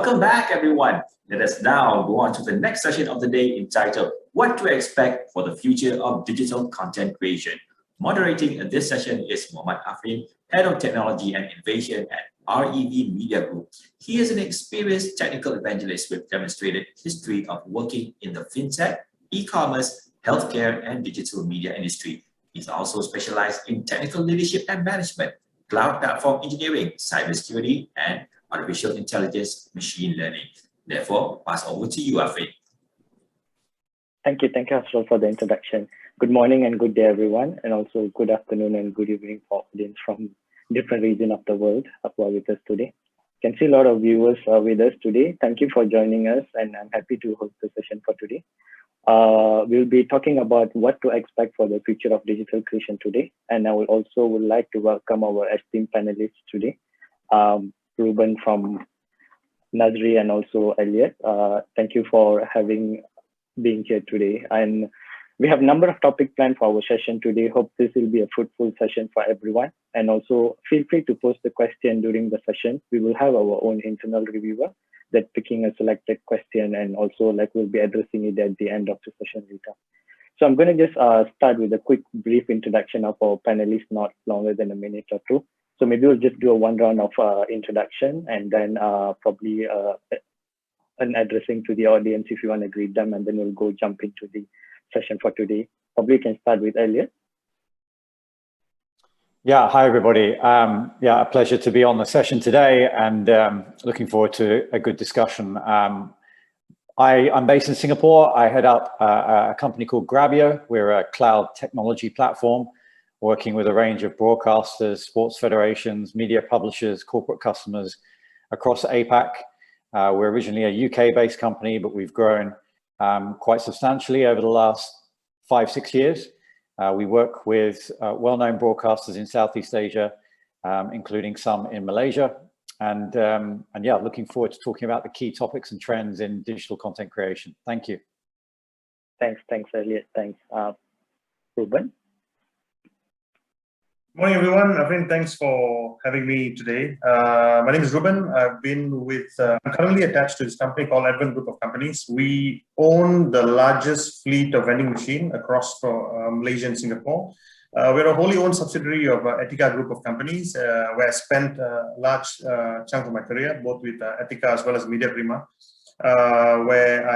Welcome back, everyone. Let us now go on to the next session of the day entitled What to Expect for the Future of Digital Content Creation. Moderating this session is Mohamed Aafrin, Head of Technology and Innovation at REV Media Group. He is an experienced technical evangelist with demonstrated history of working in the fintech, e-commerce, healthcare, and digital media industry. He's also specialized in technical leadership and management, cloud platform engineering, cybersecurity, and artificial intelligence, machine learning. Therefore, pass over to you, Aafrin. Thank you, Afzal, for the introduction. Good morning and good day, everyone, and also good afternoon and good evening for audience from different regions of the world who are with us today. You can see a lot of viewers with us today. Thank you for joining us, and I'm happy to host the session for today. We'll be talking about what to expect for the future of digital creation today, and I will also would like to welcome our esteemed panelists today. Ruben from Nazri and also Elliot. Thank you for being here today. And we have a number of topics planned for our session today. Hope this will be a fruitful session for everyone. And also feel free to post the question during the session. We will have our own internal reviewer that picking a selected question, and also we'll be addressing it at the end of the session later. So I'm going to just start with a quick brief introduction of our panelists, not longer than a minute or two. So maybe we'll just do one round of introduction, and then probably an addressing to the audience if you want to greet them, and then we'll go jump into the session for today. Probably you can start with Elliot. Yeah, hi everybody. Yeah, a pleasure to be on the session today, and looking forward to a good discussion. I'm based in Singapore. I head up a company called Grabyo. We're a cloud technology platform working with a range of broadcasters, sports federations, media publishers, corporate customers across APAC. We're originally a UK-based company, but we've grown quite substantially over the last 5-6 years. We work with well-known broadcasters in Southeast Asia, including some in Malaysia. And yeah, looking forward to talking about the key topics and trends in digital content creation. Thank you. Thanks, Elliot. Thanks, Ruben. Morning, everyone. Aafrin, thanks for having me today. My name is Ruben. I'm currently attached to this company called Advend Group of Companies. We own the largest fleet of vending machine across Malaysia and Singapore. We're a wholly owned subsidiary of Etika Group of Companies, where I spent a large chunk of my career, both with Etika as well as Media Prima, where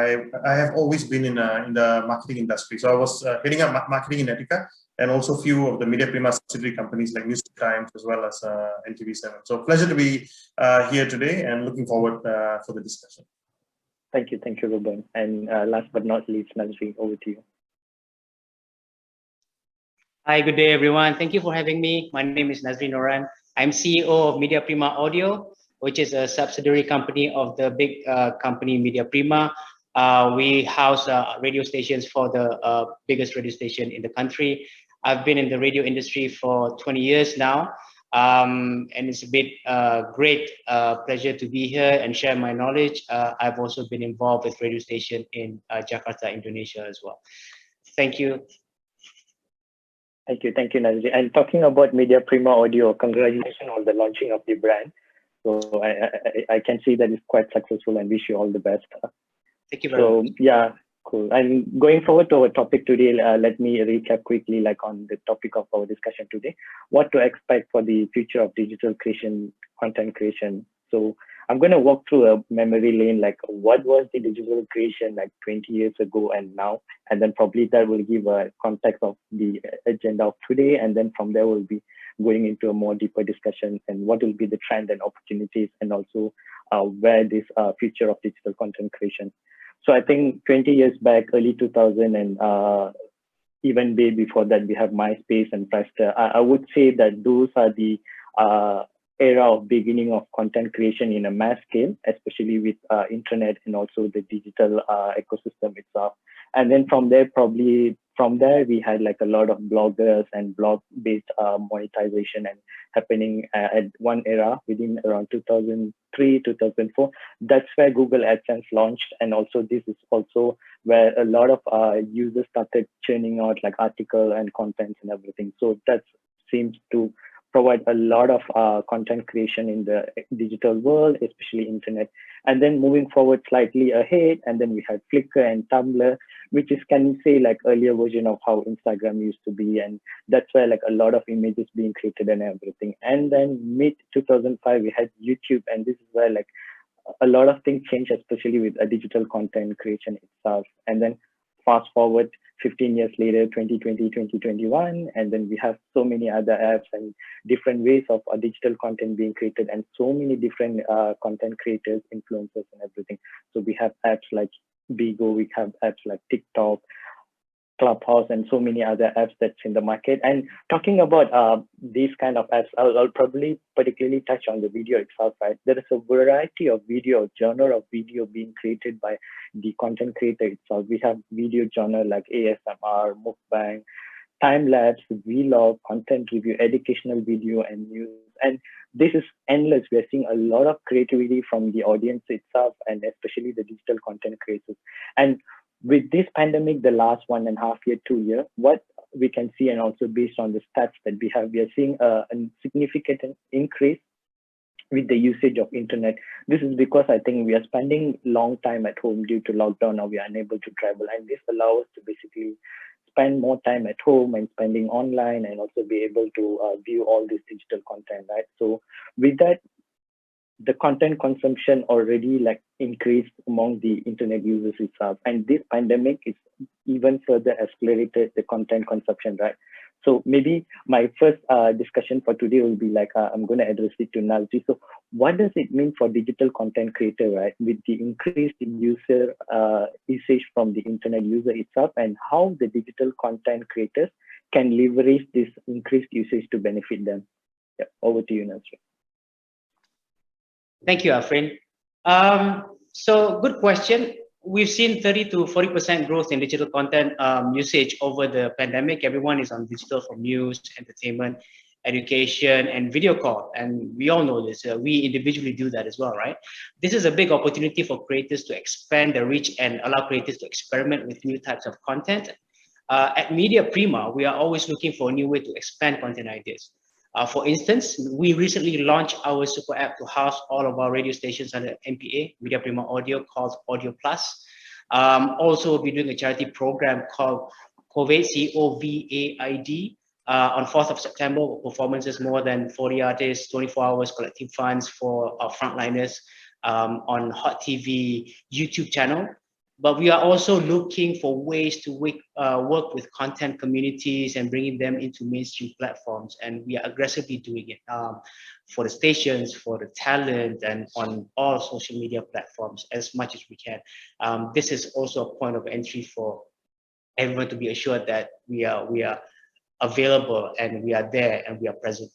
I have always been in the marketing industry. So I was heading up marketing in Etika, and also a few of the Media Prima subsidiary companies like News Times as well as NTV7. So pleasure to be here today, and looking forward for the discussion. Thank you, Ruben. And last but not least, Nazri, over to you. Hi, good day, everyone. Thank you for having me. My name is Nazri Noran. I'm CEO of Media Prima Audio, which is a subsidiary company of the big company Media Prima. We house radio stations for the biggest radio station in the country. I've been in the radio industry for 20 years now, and it's a great pleasure to be here and share my knowledge. I've also been involved with radio station in Jakarta, Indonesia as well. Thank you. Thank you, Nazri. And talking about Media Prima Audio, congratulations on the launching of the brand. So I can see that it's quite successful, and wish you all the best. Thank you very much. So yeah, cool. And going forward to our topic today, let me recap quickly on the topic of our discussion today, what to expect for the future of digital creation, content creation. So I'm going to walk through a memory lane, what was the digital creation 20 years ago and now, and then probably that will give a context of the agenda of today, and then from there we'll be going into a more deeper discussion and what will be the trend and opportunities, and also where this future of digital content creation. So I think 20 years back, early 2000, and even way before that, we have MySpace and Friendster. I would say that those are the era of beginning of content creation in a mass scale, especially with internet and also the digital ecosystem itself. And then from there, we had a lot of bloggers and blog-based monetization and happening at one era within around 2003, 2004. That's where Google AdSense launched. And also this is also where a lot of users started churning out article and contents and everything. So that seems to provide a lot of content creation in the digital world, especially internet. And then moving forward slightly ahead, and then we had Flickr and Tumblr, which is, can you say, like earlier version of how Instagram used to be. And that's where like a lot of images being created and everything. And then mid 2005, we had YouTube, and this is where like a lot of things changed, especially with a digital content creation itself. And then fast forward 15 years later, 2020, 2021, and then we have so many other apps and different ways of digital content being created, and so many different content creators, influencers, and everything. So we have apps like Bigo, we have apps like TikTok, Clubhouse, and so many other apps that's in the market. And talking about these kind of apps, I'll probably particularly touch on the video itself, right? There is a variety of video, genre of video being created by the content creator itself. We have video genre like ASMR, mukbang, time-lapse, vlog, content review, educational video, and news. And this is endless. We're seeing a lot of creativity from the audience itself, and especially the digital content creators. And with this pandemic, the last 1.5 year, 2 year, what we can see, and also based on the stats that we have, we are seeing a significant increase with the usage of internet. This is because I think we are spending long time at home due to lockdown. Now we are unable to travel, and this allows us to basically spend more time at home and spending online, and also be able to view all this digital content, right? So with that, the content consumption already like increased among the internet users itself, and this pandemic is even further accelerated the content consumption, right? So maybe my first discussion for today will be like, I'm going to address it to Nazri. So what does it mean for digital content creator, right? With the increased user usage from the internet user itself, and how the digital content creators can leverage this increased usage to benefit them. Yeah, over to you, Nazri. Thank you, Aafrin. So good question. We've seen 30 to 40% growth in digital content usage over the pandemic. Everyone is on digital for news, entertainment, education, and video call. And we all know this. We individually do that as well, right? This is a big opportunity for creators to expand their reach and allow creators to experiment with new types of content. At Media Prima, we are always looking for a new way to expand content ideas. For instance, we recently launched our super app to house all of our radio stations under MPA, Media Prima Audio, called Audio Plus. Also, we'll be doing a charity program called COVID, COVID, on 4th of September, performances more than 40 artists, 24 hours collecting funds for our frontliners on Hot TV YouTube channel. But we are also looking for ways to work with content communities and bringing them into mainstream platforms. And we are aggressively doing it for the stations, for the talent, and on all social media platforms as much as we can. This is also a point of entry for everyone to be assured that we are available, and we are there, and we are present.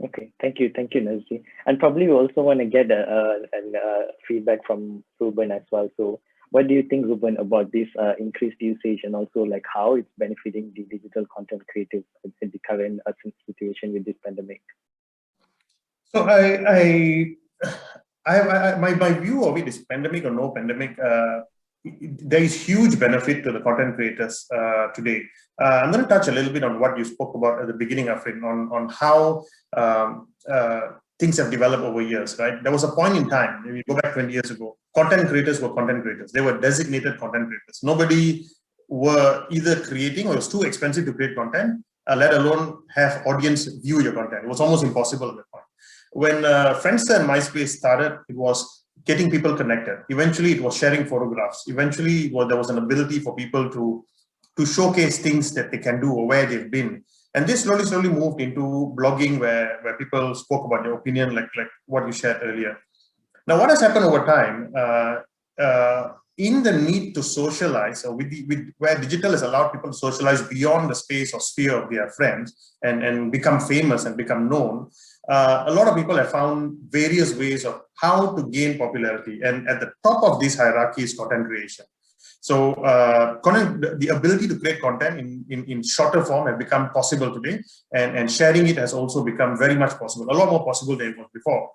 Okay, thank you, Nazri. And probably we also want to get feedback from Ruben as well. So what do you think, Ruben, about this increased usage, and also like how it's benefiting the digital content creators in the current situation with this pandemic? So my view of it is, pandemic or no pandemic, there is huge benefit to the content creators today. I'm going to touch a little bit on what you spoke about at the beginning, Aafrin, on how things have developed over years, right? There was a point in time, if you go back 20 years ago, content creators were content creators. They were designated content creators. Nobody were either creating, or it was too expensive to create content, let alone have audience view your content. It was almost impossible at that point. When Friendster and MySpace started, it was getting people connected. Eventually, it was sharing photographs. Eventually, there was an ability for people to showcase things that they can do or where they've been. And this slowly moved into blogging, where people spoke about their opinion, like what you shared earlier. Now, what has happened over time, in the need to socialize, or where digital has allowed people to socialize beyond the space or sphere of their friends and become famous and become known, a lot of people have found various ways of how to gain popularity. And at the top of this hierarchy is content creation. So the ability to create content in shorter form has become possible today, and sharing it has also become very much possible, a lot more possible than it was before.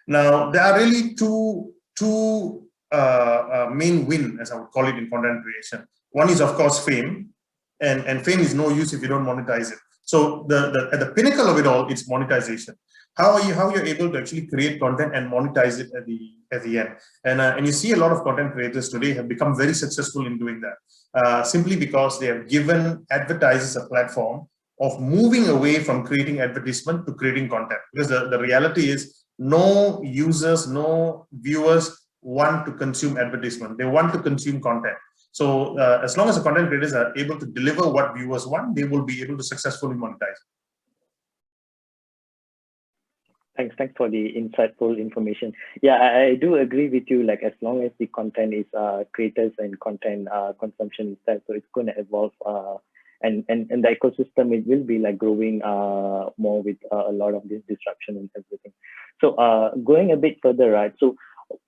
Now, there are really two main win, as I would call it, in content creation. One is, of course, fame. and fame is no use if you don't monetize it. So at the pinnacle of it all, it's monetization. How you're able to actually create content and monetize it at the end. And you see a lot of content creators today have become very successful in doing that, simply because they have given advertisers a platform of moving away from creating advertisement to creating content. Because the reality is, no users, no viewers want to consume advertisement. They want to consume content. So as long as the content creators are able to deliver what viewers want, they will be able to successfully monetize. Thanks for the insightful information. Yeah, I do agree with you. Like, as long as the content is creators and content consumption itself, so it's going to evolve. And the ecosystem, it will be like growing more with a lot of this disruption and everything. So going a bit further, right? So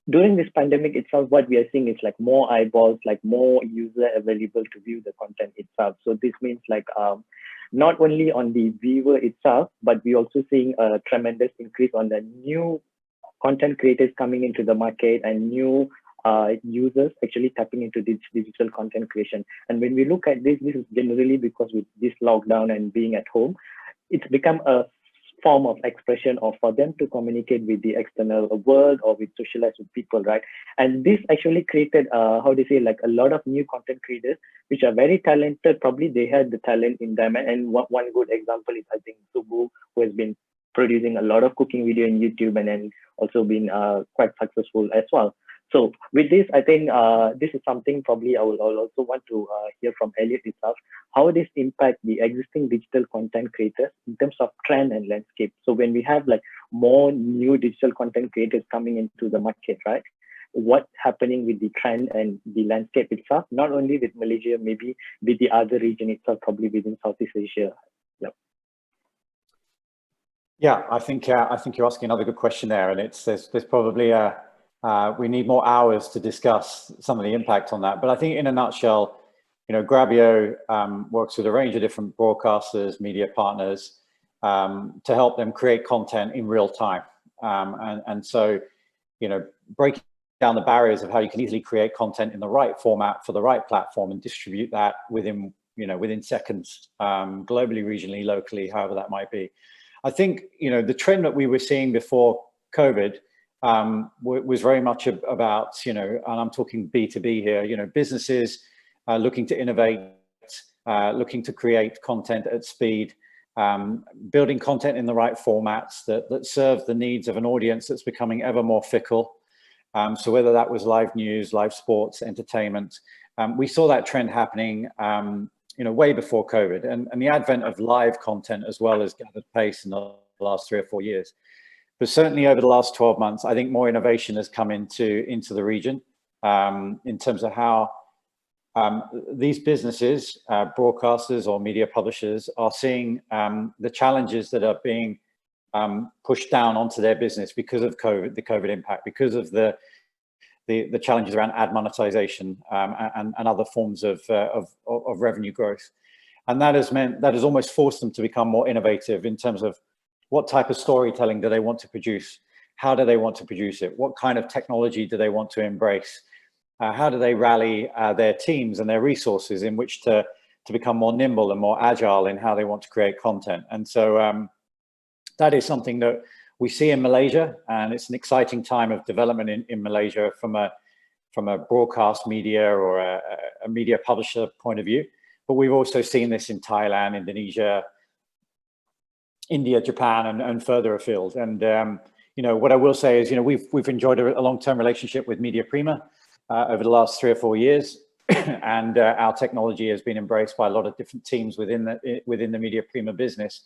during this pandemic itself, what we are seeing is like more eyeballs, like more user available to view the content itself. So this means like not only on the viewer itself, but we're also seeing a tremendous increase on the new content creators coming into the market and new users actually tapping into this digital content creation. And when we look at this is generally because with this lockdown and being at home, it's become a form of expression or for them to communicate with the external world or with socialize with people, right? And this actually created, how do you say, like a lot of new content creators, which are very talented. Probably they had the talent in them. And one good example is, I think, Subu, who has been producing a lot of cooking video in YouTube and then also been quite successful as well. So with this, I think this is something probably I'll also want to hear from Elliot itself, how this impact the existing digital content creators in terms of trend and landscape. So when we have like more new digital content creators coming into the market, right? What's happening with the trend and the landscape itself, not only with Malaysia, maybe with the other region itself, probably within Southeast Asia. Yep. Yeah, I think you're asking another good question there, and there's probably we need more hours to discuss some of the impact on that. But I think in a nutshell, you know, Grabyo works with a range of different broadcasters, media partners, to help them create content in real time. And so, you know, breaking down the barriers of how you can easily create content in the right format for the right platform and distribute that within seconds, globally, regionally, locally, however that might be. I think, you know, the trend that we were seeing before COVID was very much about, you know, and I'm talking B2B here, you know, businesses looking to innovate, looking to create content at speed, building content in the right formats that serve the needs of an audience that's becoming ever more fickle. So whether that was live news, live sports, entertainment, we saw that trend happening, you know, way before COVID, and the advent of live content as well has gathered pace in the last 3 or 4 years. But certainly over the last 12 months, I think more innovation has come into the region in terms of how these businesses, broadcasters or media publishers, are seeing the challenges that are being pushed down onto their business because of COVID, the COVID impact, because of the challenges around ad monetization and other forms of revenue growth. And that has almost forced them to become more innovative in terms of what type of storytelling do they want to produce? How do they want to produce it? What kind of technology do they want to embrace? How do they rally their teams and their resources in which to become more nimble and more agile in how they want to create content? And so that is something that we see in Malaysia, and it's an exciting time of development in Malaysia from a broadcast media or a media publisher point of view. But we've also seen this in Thailand, Indonesia, India, Japan, and further afield. And you know, what I will say is, you know, we've enjoyed a long-term relationship with Media Prima over the last 3 or 4 years, and our technology has been embraced by a lot of different teams within the Media Prima business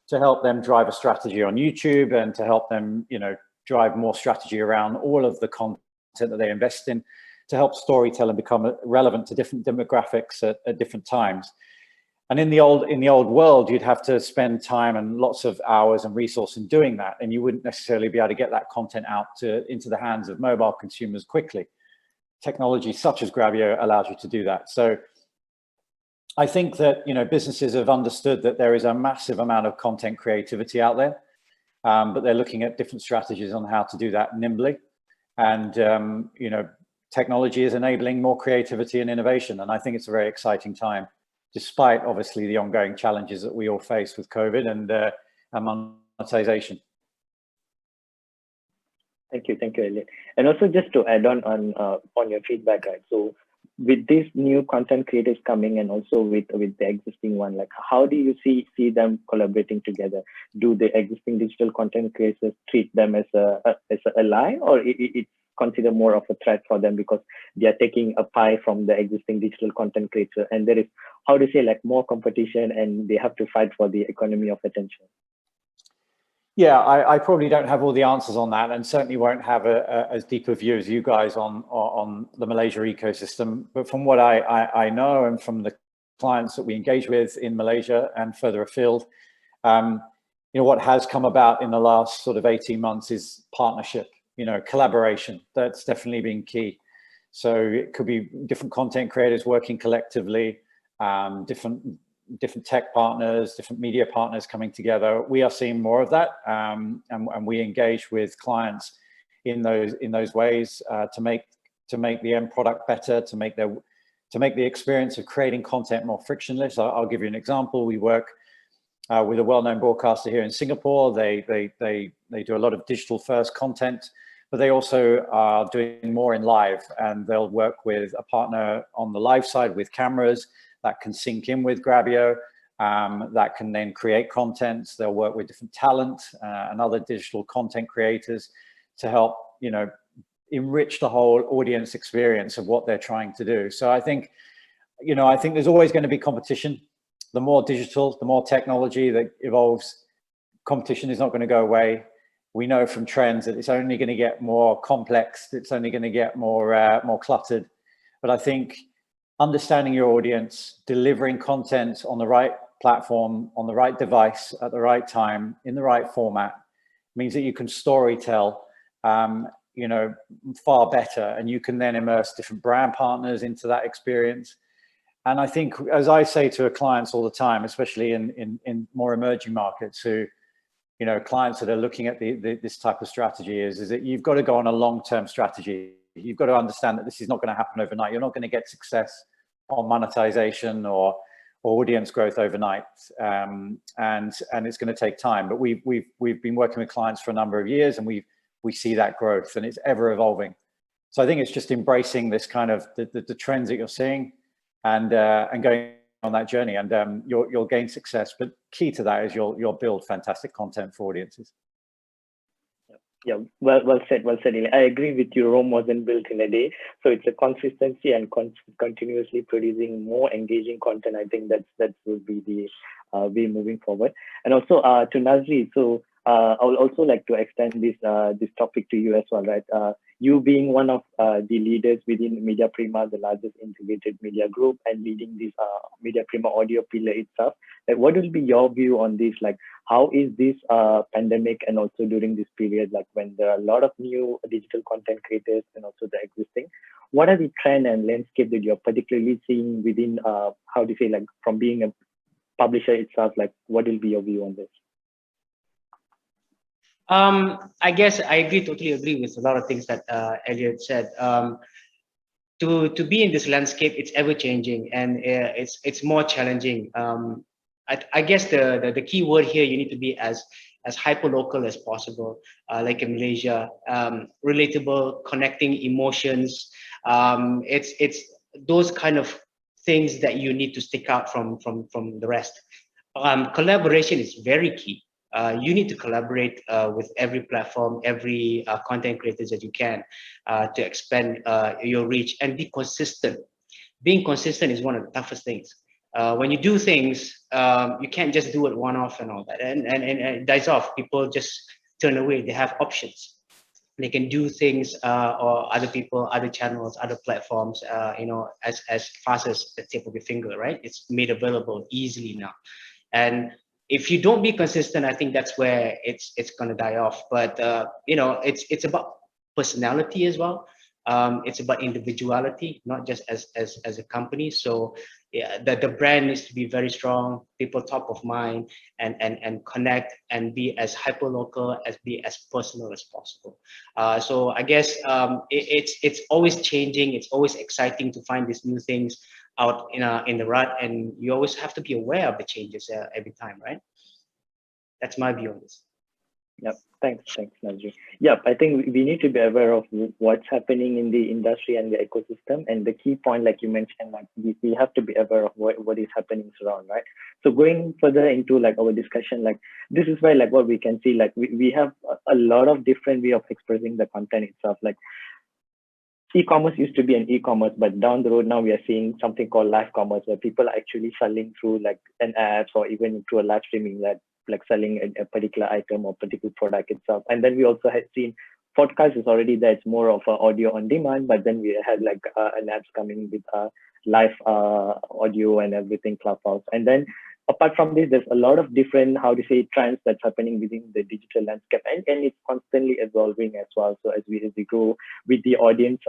to help them drive a strategy on YouTube and to help them, you know, drive more strategy around all of the content that they invest in to help storytelling become relevant to different demographics at different times. And in the old world, you'd have to spend time and lots of hours and resource in doing that, and you wouldn't necessarily be able to get that content out into the hands of mobile consumers quickly. Technology such as Grabyo allows you to do that. So I think that, you know, businesses have understood that there is a massive amount of content creativity out there, but they're looking at different strategies on how to do that nimbly. And, you know, technology is enabling more creativity and innovation. And I think it's a very exciting time despite obviously the ongoing challenges that we all face with COVID and monetization. Thank you, Elliot. And also just to add on your feedback, right? So with these new content creators coming and also with the existing one, like how do you see them collaborating together? Do the existing digital content creators treat them as a ally, or it's considered more of a threat for them because they are taking a pie from the existing digital content creator, and there is, how to say, like more competition and they have to fight for the economy of attention? Yeah, I probably don't have all the answers on that, and certainly won't have as deep a view as you guys on the Malaysia ecosystem. But from what I know, and from the clients that we engage with in Malaysia and further afield, what has come about in the last sort of 18 months is partnership, collaboration. That's definitely been key. So it could be different content creators working collectively, different tech partners, different media partners coming together. We are seeing more of that, and we engage with clients in those ways to make the end product better, to make the experience of creating content more frictionless. I'll give you an example. We work with a well-known broadcaster here in Singapore. They do a lot of digital first content, but they also are doing more in live, and they'll work with a partner on the live side with cameras that can sync in with Grabyo, that can then create content. They'll work with different talent and other digital content creators to help, enrich the whole audience experience of what they're trying to do. So I think there's always going to be competition. The more digital, the more technology that evolves, competition is not going to go away. We know from trends that it's only going to get more complex. It's only going to get more cluttered. But I think understanding your audience, delivering content on the right platform, on the right device, at the right time, in the right format, means that you can story tell, far better, and you can then immerse different brand partners into that experience. And I think, as I say to clients all the time, especially in more emerging markets, who, clients that are looking at this type of strategy is that you've got to go on a long-term strategy. You've got to understand that this is not going to happen overnight. You're not going to get success on monetization or audience growth overnight, and it's going to take time. But we've been working with clients for a number of years, and we see that growth, and it's ever evolving. So I think it's just embracing this kind of the trends that you're seeing, and going on that journey, and you'll gain success. But key to that is you'll build fantastic content for audiences. Yeah, well said, Elliot. I agree with you. Rome wasn't built in a day, so it's a consistency and continuously producing more engaging content. I think that will be the way moving forward. And also to Nazri, so I would also like to extend this topic to you as well, right? You being one of the leaders within Media Prima, the largest integrated media group, and leading this Media Prima audio pillar itself, like what will be your view on this? Like, how is this pandemic, and also during this period, like when there are a lot of new digital content creators and also the existing, what are the trend and landscape that you're particularly seeing within, how do you say, like from being a publisher itself, like what will be your view on this? I guess I totally agree with a lot of things that Elliot said. To be in this landscape, it's ever changing, and it's more challenging. I guess the key word here, you need to be as hyper local as possible, like in Malaysia, relatable, connecting emotions. It's those kind of things that you need to stick out from the rest. Collaboration is very key. You need to collaborate with every platform, every content creators that you can to expand your reach and be consistent. Being consistent is one of the toughest things. When you do things, you can't just do it one-off and all that, and it dies off. People just turn away. They have options. They can do things, or other people, other channels, other platforms, as fast as the tip of your finger, right? It's made available easily now. And if you don't be consistent, I think that's where it's going to die off. But it's about personality as well. It's about individuality, not just as a company. So yeah, the brand needs to be very strong, people top of mind, and connect and be as hyper local, as be as personal as possible. So I guess it's always changing. It's always exciting to find these new things out in the rut, and you always have to be aware of the changes every time, right? That's my view on this. Yep. Thanks, Nazri. Yep, I think we need to be aware of what's happening in the industry and the ecosystem. And the key point, like you mentioned, like we have to be aware of what is happening around, right? So going further into like our discussion, like this is why like what we can see, like we have a lot of different way of expressing the content itself. Like e-commerce used to be an e-commerce, but down the road now we are seeing something called live commerce, where people are actually selling through like an app or even through a live streaming, that like selling a particular item or particular product itself. And then we also had seen podcast is already there. It's more of audio on demand, but then we had like an apps coming with live audio and everything, Clubhouse. And then apart from this, there's a lot of different, how to say, trends that's happening within the digital landscape, and it's constantly evolving as well. So as we grow with the audience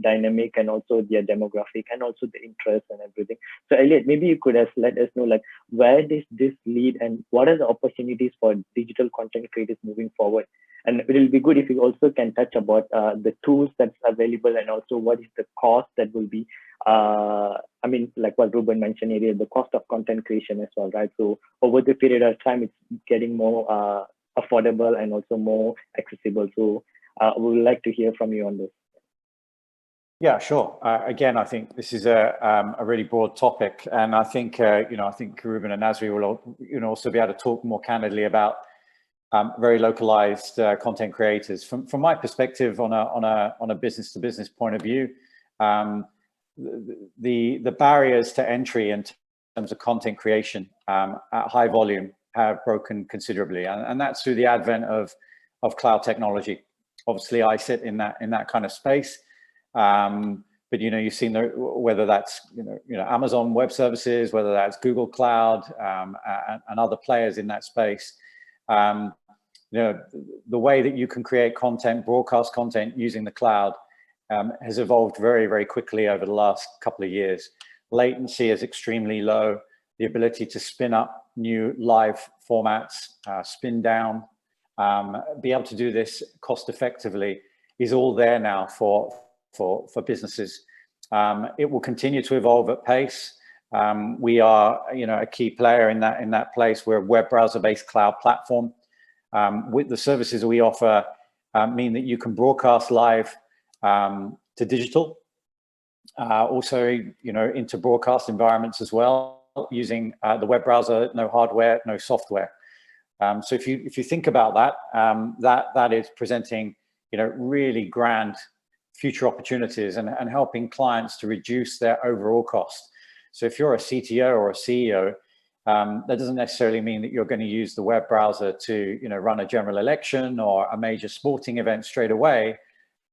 dynamic and also their demographic and also the interest and everything. So Elliot, maybe you could let us know like where does this lead and what are the opportunities for digital content creators moving forward? And it will be good if you also can touch about the tools that's available and also what is the cost that will be, I mean, like what Ruben mentioned earlier, the cost of content creation as well, right? So over the period of time, it's getting more affordable and also more accessible. So we would like to hear from you on this. Yeah, sure. Again, I think this is a really broad topic, and I think I think Ruben and Nazri will also be able to talk more candidly about very localized content creators. From my perspective, on a business to business point of view, the barriers to entry in terms of content creation at high volume have broken considerably, and that's through the advent of cloud technology. Obviously, I sit in that kind of space, but you've seen whether that's Amazon Web Services, whether that's Google Cloud, and other players in that space. The way that you can create content, broadcast content using the cloud has evolved very, very quickly over the last couple of years. Latency is extremely low. The ability to spin up new live formats, spin down, be able to do this cost effectively is all there now for businesses. It will continue to evolve at pace. We are, a key player in that place. We're a web browser-based cloud platform. With the services we offer mean that you can broadcast live to digital, also into broadcast environments as well, using the web browser, no hardware, no software. So if you think about that, that is presenting really grand future opportunities and helping clients to reduce their overall cost. So if you're a CTO or a CEO, that doesn't necessarily mean that you're going to use the web browser to run a general election or a major sporting event straight away,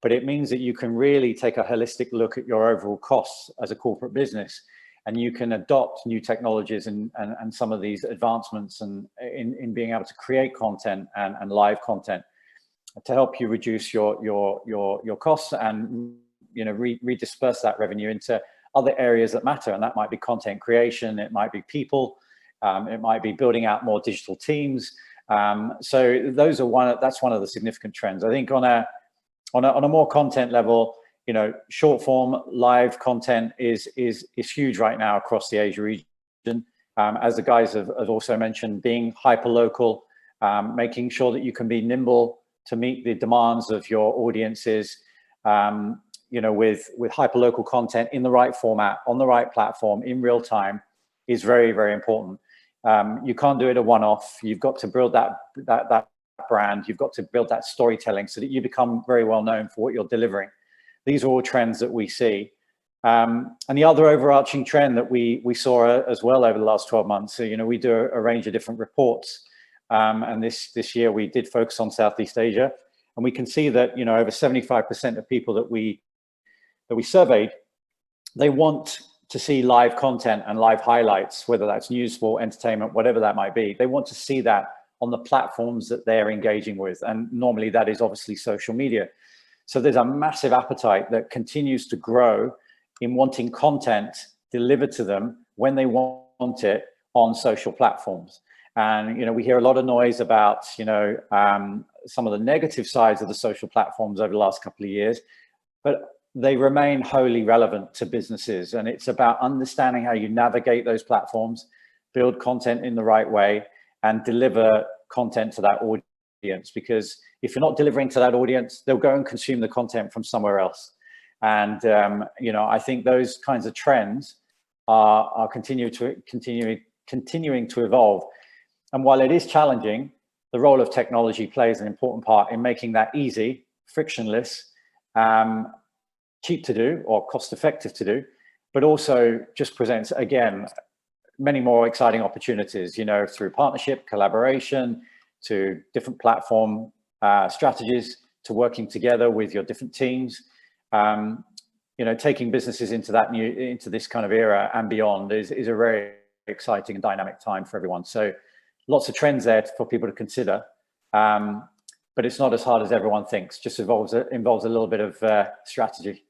but it means that you can really take a holistic look at your overall costs as a corporate business, and you can adopt new technologies and some of these advancements and in being able to create content and live content to help you reduce your costs and redisperse that revenue into other areas that matter. And that might be content creation, it might be people, it might be building out more digital teams. So those are that's one of the significant trends. I think on a more content level, short form live content is huge right now across the Asia region. As the guys have also mentioned, being hyper local, making sure that you can be nimble to meet the demands of your audiences, with hyper local content in the right format, on the right platform, in real time, is very, very important. You can't do it a one-off. You've got to build that brand. You've got to build that storytelling so that you become very well known for what you're delivering. These are all trends that we see. And the other overarching trend that we saw as well over the last 12 months, so, we do a range of different reports. And this year we did focus on Southeast Asia. And we can see that, over 75% of people that we surveyed, they want to see live content and live highlights, whether that's news, sport, entertainment, whatever that might be. They want to see that on the platforms that they're engaging with. And normally that is obviously social media. So there's a massive appetite that continues to grow in wanting content delivered to them when they want it on social platforms. And, you know, we hear a lot of noise about, you know, some of the negative sides of the social platforms over the last couple of years, but they remain wholly relevant to businesses. And it's about understanding how you navigate those platforms, build content in the right way, and deliver content to that audience. Because if you're not delivering to that audience, they'll go and consume the content from somewhere else. And, you know, I think those kinds of trends are continuing to evolve. And while it is challenging, the role of technology plays an important part in making that easy, frictionless, cheap to do or cost effective to do, but also just presents, again, many more exciting opportunities, you know, through partnership, collaboration, to different platform strategies, to working together with your different teams. You know, taking businesses into this kind of era and beyond is a very exciting and dynamic time for everyone. So lots of trends there for people to consider, but it's not as hard as everyone thinks. Just involves a little bit of strategy.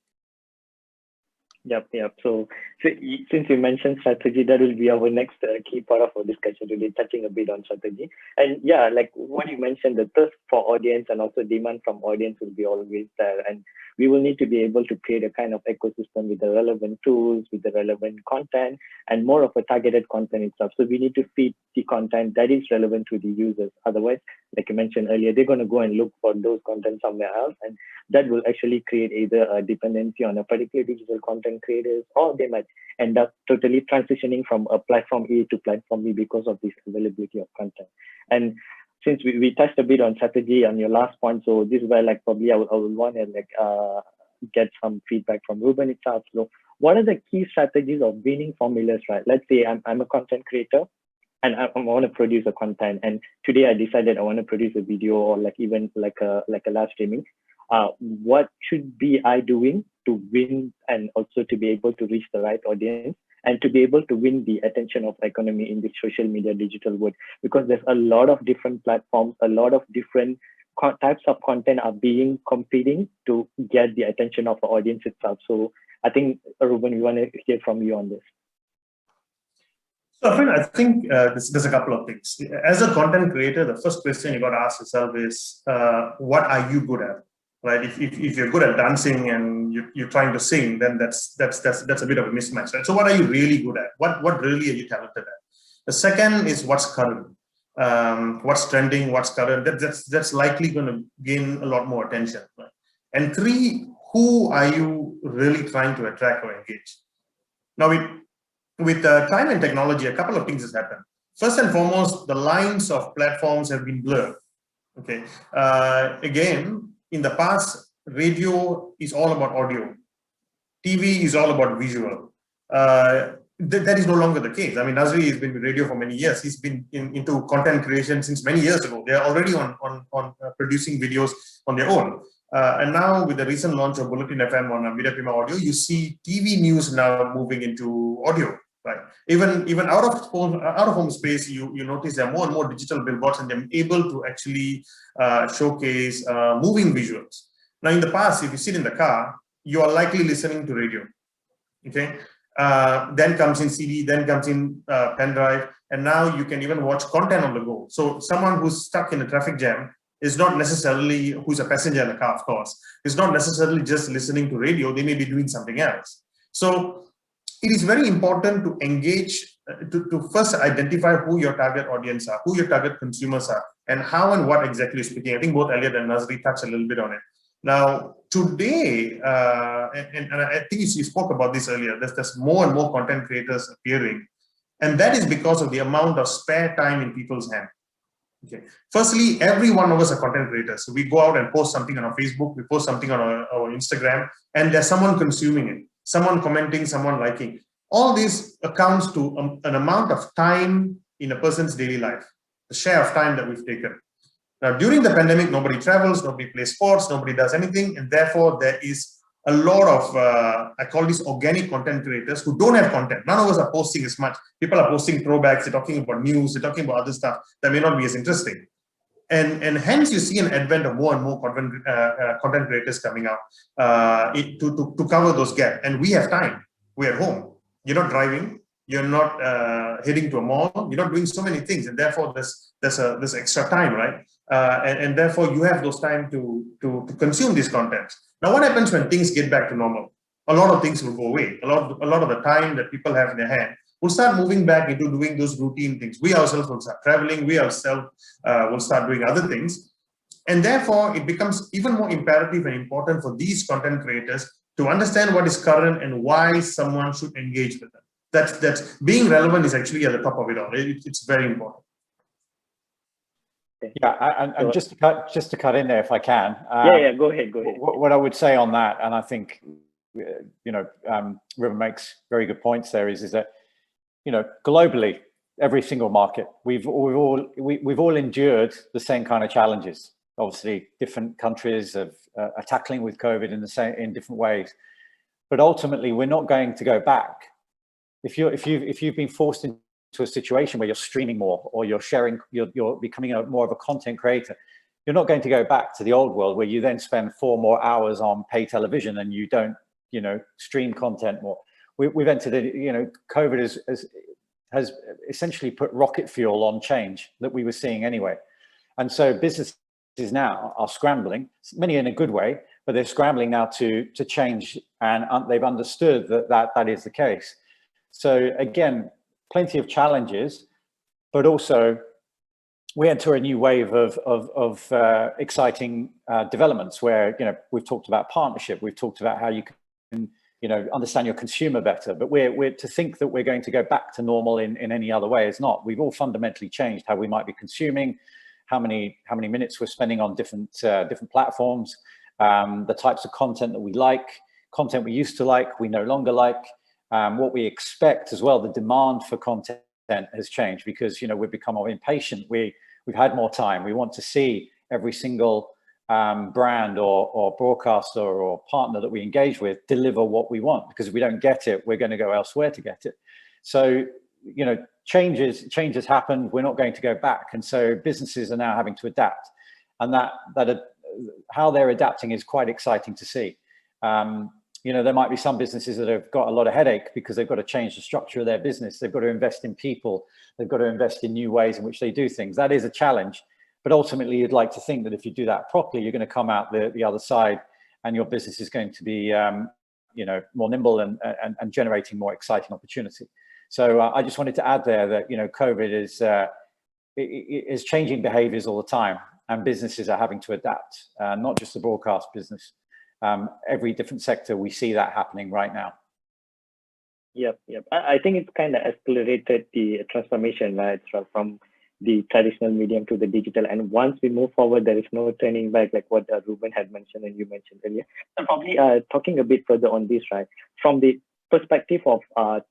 Yep. So since you mentioned strategy, that will be our next key part of our discussion today, touching a bit on strategy. And yeah, like what you mentioned, the thirst for audience and also demand from audience will be always there. And we will need to be able to create a kind of ecosystem with the relevant tools, with the relevant content, and more of a targeted content itself. So we need to feed the content that is relevant to the users. Otherwise, like you mentioned earlier, they're going to go and look for those content somewhere else. And that will actually create either a dependency on a particular digital content creators, or they might end up totally transitioning from a platform A to platform B because of this availability of content. And since we touched a bit on strategy on your last point, so this is where like probably I would want to like get some feedback from Ruben itself. So what are the key strategies of winning formulas, right? Let's say I'm a content creator and I want to produce a content, and today I decided I want to produce a video or like even like a live streaming. What should be I doing to win and also to be able to reach the right audience and to be able to win the attention of economy in the social media digital world? Because there's a lot of different platforms, a lot of different types of content are being competing to get the attention of the audience itself. So I think, Ruben, we want to hear from you on this. So, Aafrin, I think there's a couple of things. As a content creator, the first question you got to ask yourself is, what are you good at? Right? If you're good at dancing and you're trying to sing, then that's a bit of a mismatch. Right? So what are you really good at? What really are you talented at? The second is what's current, what's trending, what's current. That's likely going to gain a lot more attention. Right? And three, who are you really trying to attract or engage? Now with time and technology, a couple of things has happened. First and foremost, the lines of platforms have been blurred. Okay, again. In the past, radio is all about audio. TV is all about visual. That is no longer the case. I mean, Nazri has been with radio for many years. He's been into content creation since many years ago. They are already on producing videos on their own. And now with the recent launch of Bulletin FM on Media Prima Audio, you see TV news now moving into audio. Right. Even out of home space, you notice there are more and more digital billboards, and they're able to actually showcase moving visuals. Now, in the past, if you sit in the car, you are likely listening to radio. Okay. Then comes in CD, then comes in pen drive, and now you can even watch content on the go. So someone who's stuck in a traffic jam is not necessarily, who's a passenger in the car, of course, is not necessarily just listening to radio. They may be doing something else. So it is very important to engage, to first identify who your target audience are, who your target consumers are, and how and what exactly is speaking. I think both Elliot and Nazri touched a little bit on it. Now, today, and I think you spoke about this earlier, there's more and more content creators appearing. And that is because of the amount of spare time in people's hand. Okay. Firstly, every one of us are content creators. So we go out and post something on our Facebook, we post something on our Instagram, and there's someone consuming it. Someone commenting, someone liking. All this accounts to an amount of time in a person's daily life, the share of time that we've taken. Now, during the pandemic, nobody travels, nobody plays sports, nobody does anything, and therefore there is a lot of, I call these organic content creators who don't have content. None of us are posting as much. People are posting throwbacks, they're talking about news, they're talking about other stuff that may not be as interesting. And hence you see an advent of more and more content creators coming out to cover those gaps. And we have time. We're at home. You're not driving. You're not heading to a mall. You're not doing so many things, and therefore there's extra time, right? And therefore you have those time to consume these contents. Now, what happens when things get back to normal? A lot of things will go away. A lot of the time that people have in their hand will start moving back into doing those routine things. We ourselves will start traveling. We ourselves will start doing other things, and therefore it becomes even more imperative and important for these content creators to understand what is current and why someone should engage with them. That's being relevant is actually at the top of it all. It's very important. Yeah, and just to cut in there if I can. Yeah, go ahead. What I would say on that, and I think Ruben makes very good points there, is that globally, every single market, we've all endured the same kind of challenges. Obviously, different countries are tackling with COVID in different ways, but ultimately, we're not going to go back. If you've been forced into a situation where you're streaming more, or you're sharing, you're becoming more of a content creator, you're not going to go back to the old world where you then spend 4 more hours on pay television and you don't, stream content more. We've entered it. COVID has essentially put rocket fuel on change that we were seeing anyway, and so businesses now are scrambling, many in a good way, but they're scrambling now to change, and they've understood that is the case. So again, plenty of challenges, but also we enter a new wave of exciting developments where we've talked about partnership, we've talked about how you can understand your consumer better, but we're to think that we're going to go back to normal in any other way is not. We've all fundamentally changed how we might be consuming, how many minutes we're spending on different platforms, the types of content that we like, content we used to like, we no longer like. What we expect as well, the demand for content has changed because we've become more impatient. We've had more time. We want to see every single brand or broadcaster or partner that we engage with deliver what we want, because if we don't get it, we're going to go elsewhere to get it. So changes happened. We're not going to go back, and so businesses are now having to adapt, and how they're adapting is quite exciting to see. There might be some businesses that have got a lot of headache because they've got to change the structure of their business. They've got to invest in people. They've got to invest in new ways in which they do things. That is a challenge. But ultimately, you'd like to think that if you do that properly, you're going to come out the other side and your business is going to be more nimble and generating more exciting opportunity. So I just wanted to add there that COVID is changing behaviors all the time, and businesses are having to adapt, not just the broadcast business. Every different sector, we see that happening right now. Yep. I think it's kind of accelerated the transformation, right, from the traditional medium to the digital. And once we move forward, there is no turning back, like what Ruben had mentioned and you mentioned earlier. So probably talking a bit further on this, right, from the perspective of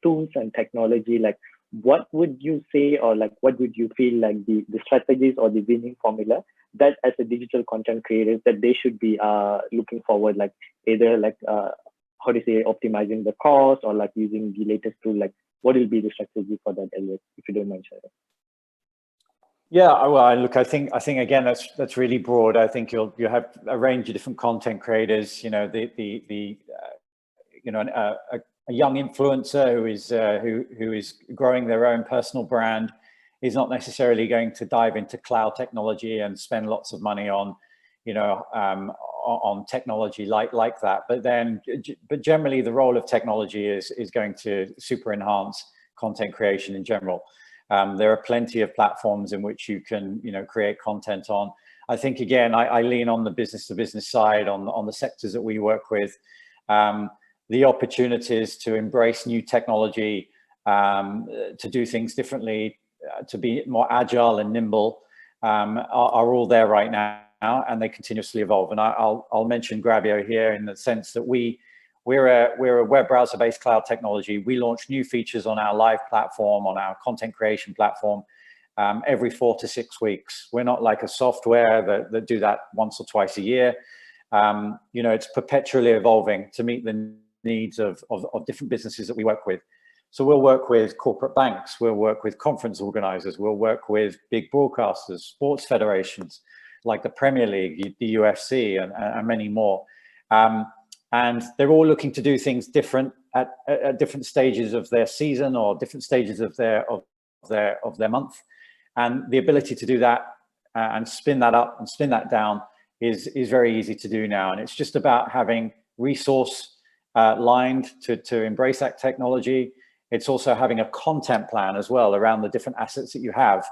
tools and technology, like what would you say, or like what would you feel like the strategies or the winning formula that as a digital content creators that they should be looking forward, like either like how do you say, optimizing the cost or like using the latest tool? Like what will be the strategy for that, Elliot, if you don't mind sharing? Yeah, well, look, I think again that's really broad. I think you have a range of different content creators. A young influencer who is growing their own personal brand is not necessarily going to dive into cloud technology and spend lots of money on on technology like that. But generally, the role of technology is going to super enhance content creation in general. There are plenty of platforms in which you can create content on. I think again, I lean on the business to business side on the sectors that we work with. The opportunities to embrace new technology, to do things differently, to be more agile and nimble are all there right now, and they continuously evolve. And I'll mention Grabyo here in the sense that we're a web browser-based cloud technology. We launch new features on our live platform, on our content creation platform, every 4 to 6 weeks. We're not like a software that do that once or twice a year. It's perpetually evolving to meet the needs of different businesses that we work with. So we'll work with corporate banks, we'll work with conference organizers, we'll work with big broadcasters, sports federations like the Premier League, the UFC, and many more. And they're all looking to do things different at different stages of their season or different stages of their month. And the ability to do that and spin that up and spin that down is very easy to do now. And it's just about having resource lined to embrace that technology. It's also having a content plan as well around the different assets that you have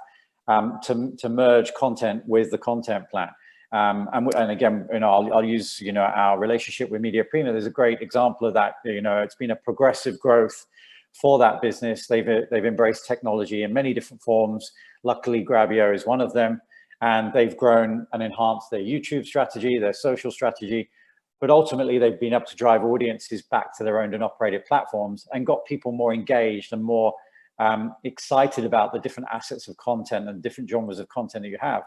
to merge content with the content plan. And again, I'll use, our relationship with Media Prima. There's a great example of that. It's been a progressive growth for that business. They've embraced technology in many different forms. Luckily, Grabyo is one of them. And they've grown and enhanced their YouTube strategy, their social strategy. But ultimately, they've been able to drive audiences back to their owned and operated platforms and got people more engaged and more excited about the different assets of content and different genres of content that you have.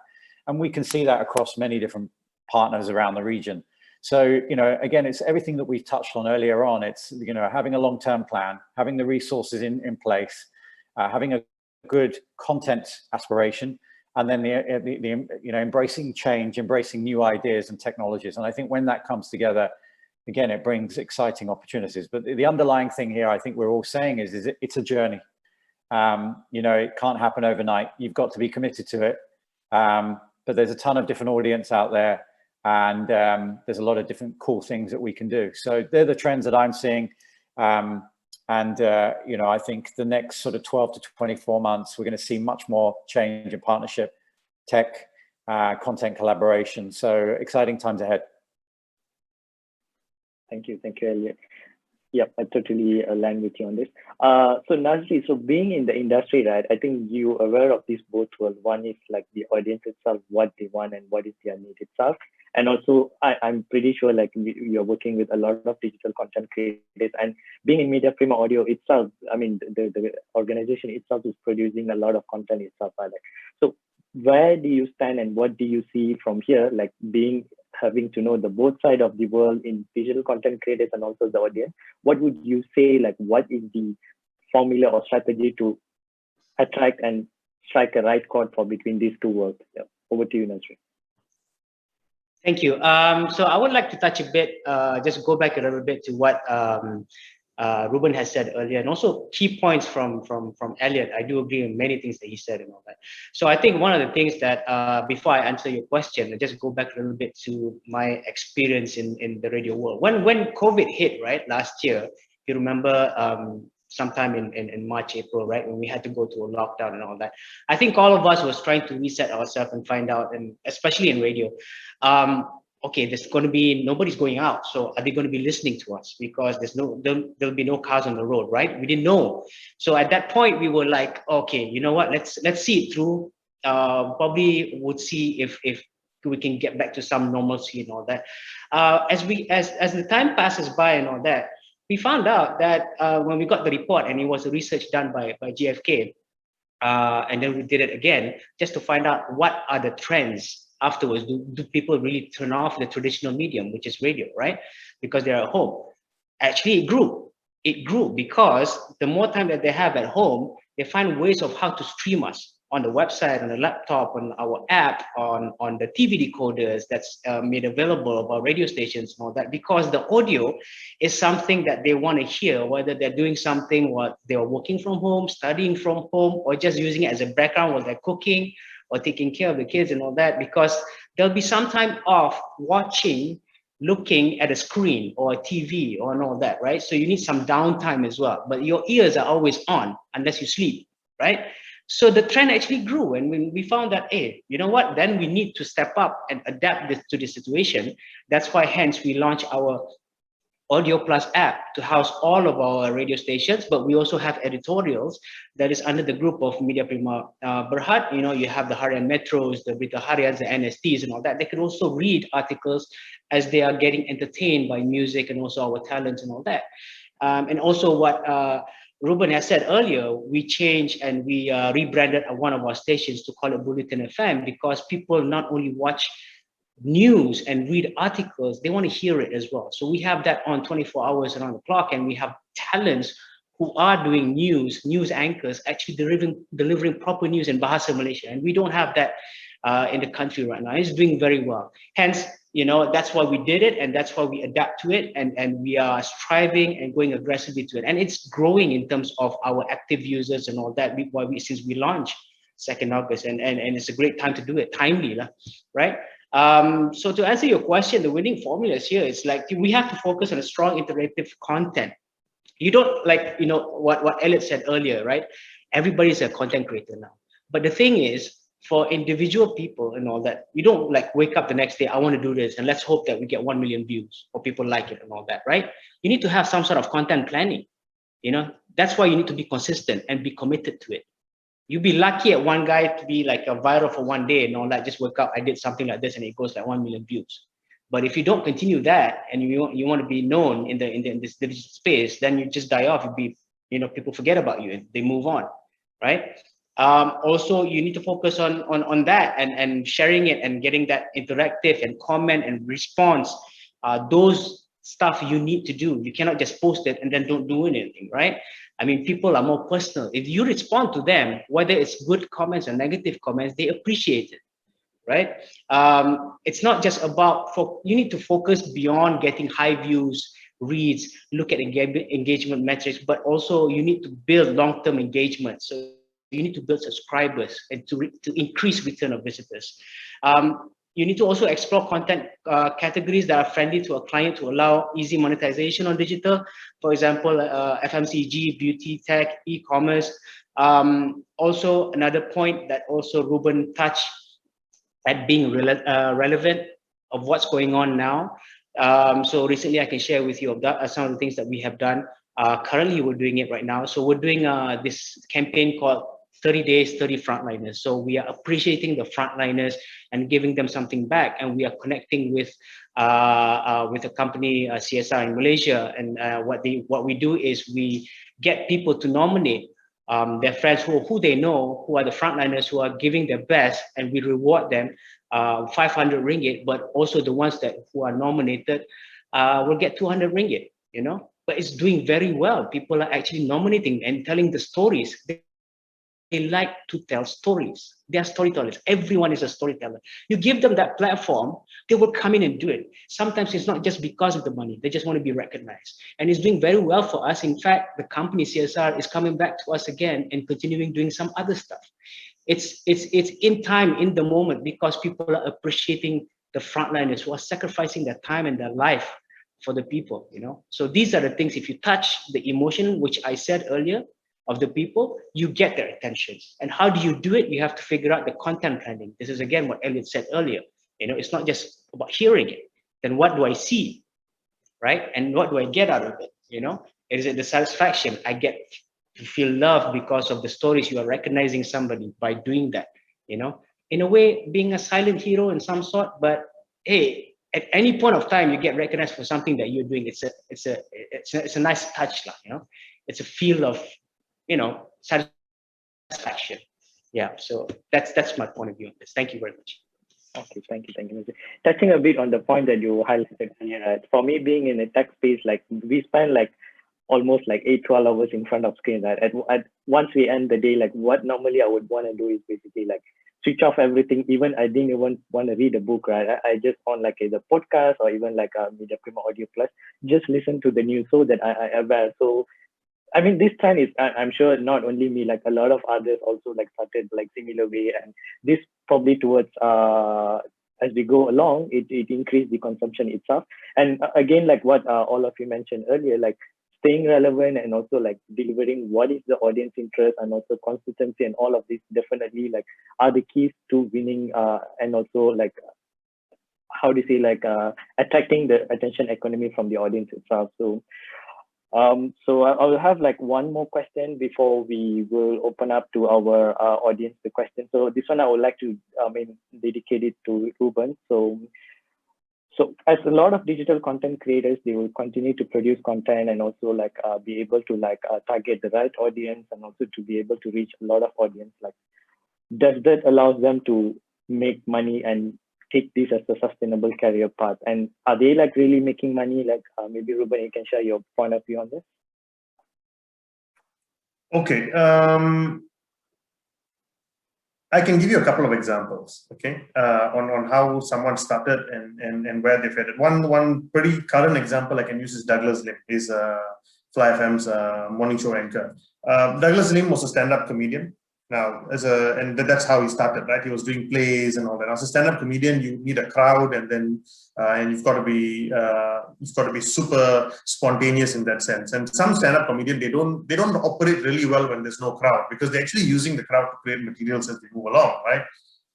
And we can see that across many different partners around the region. So, again, it's everything that we've touched on earlier on. It's, having a long-term plan, having the resources in place, having a good content aspiration, and then embracing change, embracing new ideas and technologies. And I think when that comes together, again, it brings exciting opportunities. But the underlying thing here, I think we're all saying is it's a journey. It can't happen overnight. You've got to be committed to it. But there's a ton of different audience out there, and there's a lot of different cool things that we can do. So they're the trends that I'm seeing. I think the next sort of 12 to 24 months, we're going to see much more change in partnership, tech, content collaboration. So exciting times ahead. Thank you, Elliot. Yep, I totally align with you on this. So Nazri, so being in the industry, right, I think you're aware of these both worlds. One is like the audience itself, what they want and what is their need itself. And also, I'm pretty sure like you're working with a lot of digital content creators, and being in Media Prima Audio itself, I mean, the organization itself is producing a lot of content itself. So where do you stand and what do you see from here, like having to know the both side of the world in digital content creators and also the audience? What would you say, like, what is the formula or strategy to attract and strike a right chord for between these two worlds? Yeah. Over to you, Nazri. Thank you. So I would like to touch a bit, just go back a little bit to what Ruben has said earlier, and also key points from Elliot. I do agree with many things that he said and all that. So I think one of the things that, before I answer your question, I just go back a little bit to my experience in the radio world. When COVID hit, right, last year, if you remember, sometime in March, April, right, when we had to go to a lockdown and all that, I think all of us was trying to reset ourselves and find out, and especially in radio, okay, there's going to be nobody's going out, so are they going to be listening to us? Because there'll be no cars on the road, right? We didn't know. So at that point, we were like, okay, you know what? Let's see it through. Probably would see if we can get back to some normalcy and all that. As the time passes by and all that, we found out that when we got the report, and it was a research done by GfK, and then we did it again just to find out what are the trends afterwards. Do people really turn off the traditional medium, which is radio, right? Because they're at home. Actually, it grew because the more time that they have at home, they find ways of how to stream us on the website, on the laptop, on our app, on the TV decoders that's made available by radio stations and all that, because the audio is something that they want to hear, whether they're doing something while they're working from home, studying from home, or just using it as a background while they're cooking or taking care of the kids and all that, because there'll be some time off watching, looking at a screen or a TV or and all that, right? So you need some downtime as well, but your ears are always on unless you sleep, right? So the trend actually grew, and when we found that, hey, you know what, then we need to step up and adapt this to the situation. That's why hence we launched our Audio Plus app to house all of our radio stations, but we also have editorials that is under the group of Media Prima Berhad. You have the Harian Metros, the Berita Harians, the NSTs and all that. They can also read articles as they are getting entertained by music and also our talents and all that. And also what Ruben has said earlier, we changed and we rebranded one of our stations to call it Bulletin FM, because people not only watch news and read articles, they want to hear it as well. So we have that on 24 hours around the clock, and we have talents who are doing news anchors, actually delivering proper news in Bahasa Malaysia. And we don't have that in the country right now. It's doing very well. Hence, that's why we did it, and that's why we adapt to it, and we are striving and going aggressively to it. And it's growing in terms of our active users and all that since we launched 2nd August, and it's a great time to do it, timely, right? So to answer your question, the winning formulas here is like we have to focus on a strong interactive content. You don't what Elliot said earlier, right? Everybody's a content creator now. But the thing is, for individual people and all that, you don't wake up the next day, I want to do this, and let's hope that we get 1 million views or people like it and all that, right? You need to have some sort of content planning. That's why you need to be consistent and be committed to it. You'd be lucky at one guy to be like a viral for one day and all that, just wake up, I did something like this and it goes like 1 million views. But if you don't continue that and you want to be known in this digital space, then you just die off. People forget about you and they move on, right? Also, you need to focus on that and sharing it and getting that interactive and comment and response. Those stuff you need to do. You cannot just post it and then don't do anything, right? I mean, people are more personal. If you respond to them, whether it's good comments or negative comments, they appreciate it, right? It's not just about, you need to focus beyond getting high views, reads, look at engagement metrics, but also you need to build long-term engagement. So you need to build subscribers and to increase return of visitors. You need to also explore content categories that are friendly to a client to allow easy monetization on digital. For example, FMCG, beauty, tech, e-commerce. Also, another point that also Ruben touched at being relevant of what's going on now. So recently I can share with you of some of the things that we have done. Currently we're doing it right now. So we're doing this campaign called 30 days, 30 frontliners. So we are appreciating the frontliners and giving them something back. And we are connecting with a company, CSR in Malaysia. And what we do is we get people to nominate their friends who they know, who are the frontliners who are giving their best, and we reward them 500 ringgit, but also the ones who are nominated will get 200 ringgit, but it's doing very well. People are actually nominating and telling the stories. They like to tell stories. They are storytellers. Everyone is a storyteller. You give them that platform, they will come in and do it. Sometimes it's not just because of the money. They just want to be recognized. And it's doing very well for us. In fact, the company CSR is coming back to us again and continuing doing some other stuff. It's in time, in the moment, because people are appreciating the frontliners who are sacrificing their time and their life for the people, So these are the things, if you touch the emotion, which I said earlier, of the people, you get their attention. And how do you do it? You have to figure out the content planning. This is again what Elliot said earlier. It's not just about hearing it. Then what do I see, right? And what do I get out of it? Is it the satisfaction? I get to feel loved because of the stories. You are recognizing somebody by doing that. In a way, being a silent hero in some sort. But hey, at any point of time, you get recognized for something that you're doing. It's a nice touch, It's a feel of satisfaction. Yeah, so that's my point of view on this. Thank you very much. Okay, thank you, Nazri. Touching a bit on the point that you highlighted earlier, for me, being in a tech space, we spend almost 8-12 hours in front of screen. Right? Once we end the day, what normally I would want to do is basically switch off everything. Even I didn't even want to read a book, right? I just on a podcast or even a Media Prima Audio Plus, just listen to the news so that I aware. So I mean, this trend is, I'm sure not only me, a lot of others also started similar way. And this probably towards, as we go along, it increased the consumption itself. And again, what all of you mentioned earlier, staying relevant and also delivering what is the audience interest and also consistency and all of this definitely are the keys to winning and also how do you say, attracting the attention economy from the audience itself. So I'll have one more question before we will open up to our audience the question. So this one I would like to dedicate it to Ruben. So as a lot of digital content creators, they will continue to produce content and also be able to target the right audience and also to be able to reach a lot of audience. Does that allow them to make money and take this as a sustainable career path? And are they really making money? Maybe Ruben, you can share your point of view on this. Okay. I can give you a couple of examples, okay, on how someone started and where they've headed. One pretty current example I can use is Douglas Lim, is Fly FM's morning show anchor. Douglas Lim was a stand-up comedian. Now, and that's how he started, right? He was doing plays and all that. As a stand-up comedian, you need a crowd, and then and you've got to be super spontaneous in that sense. And some stand-up comedian, they don't operate really well when there's no crowd, because they're actually using the crowd to create materials as they move along, right?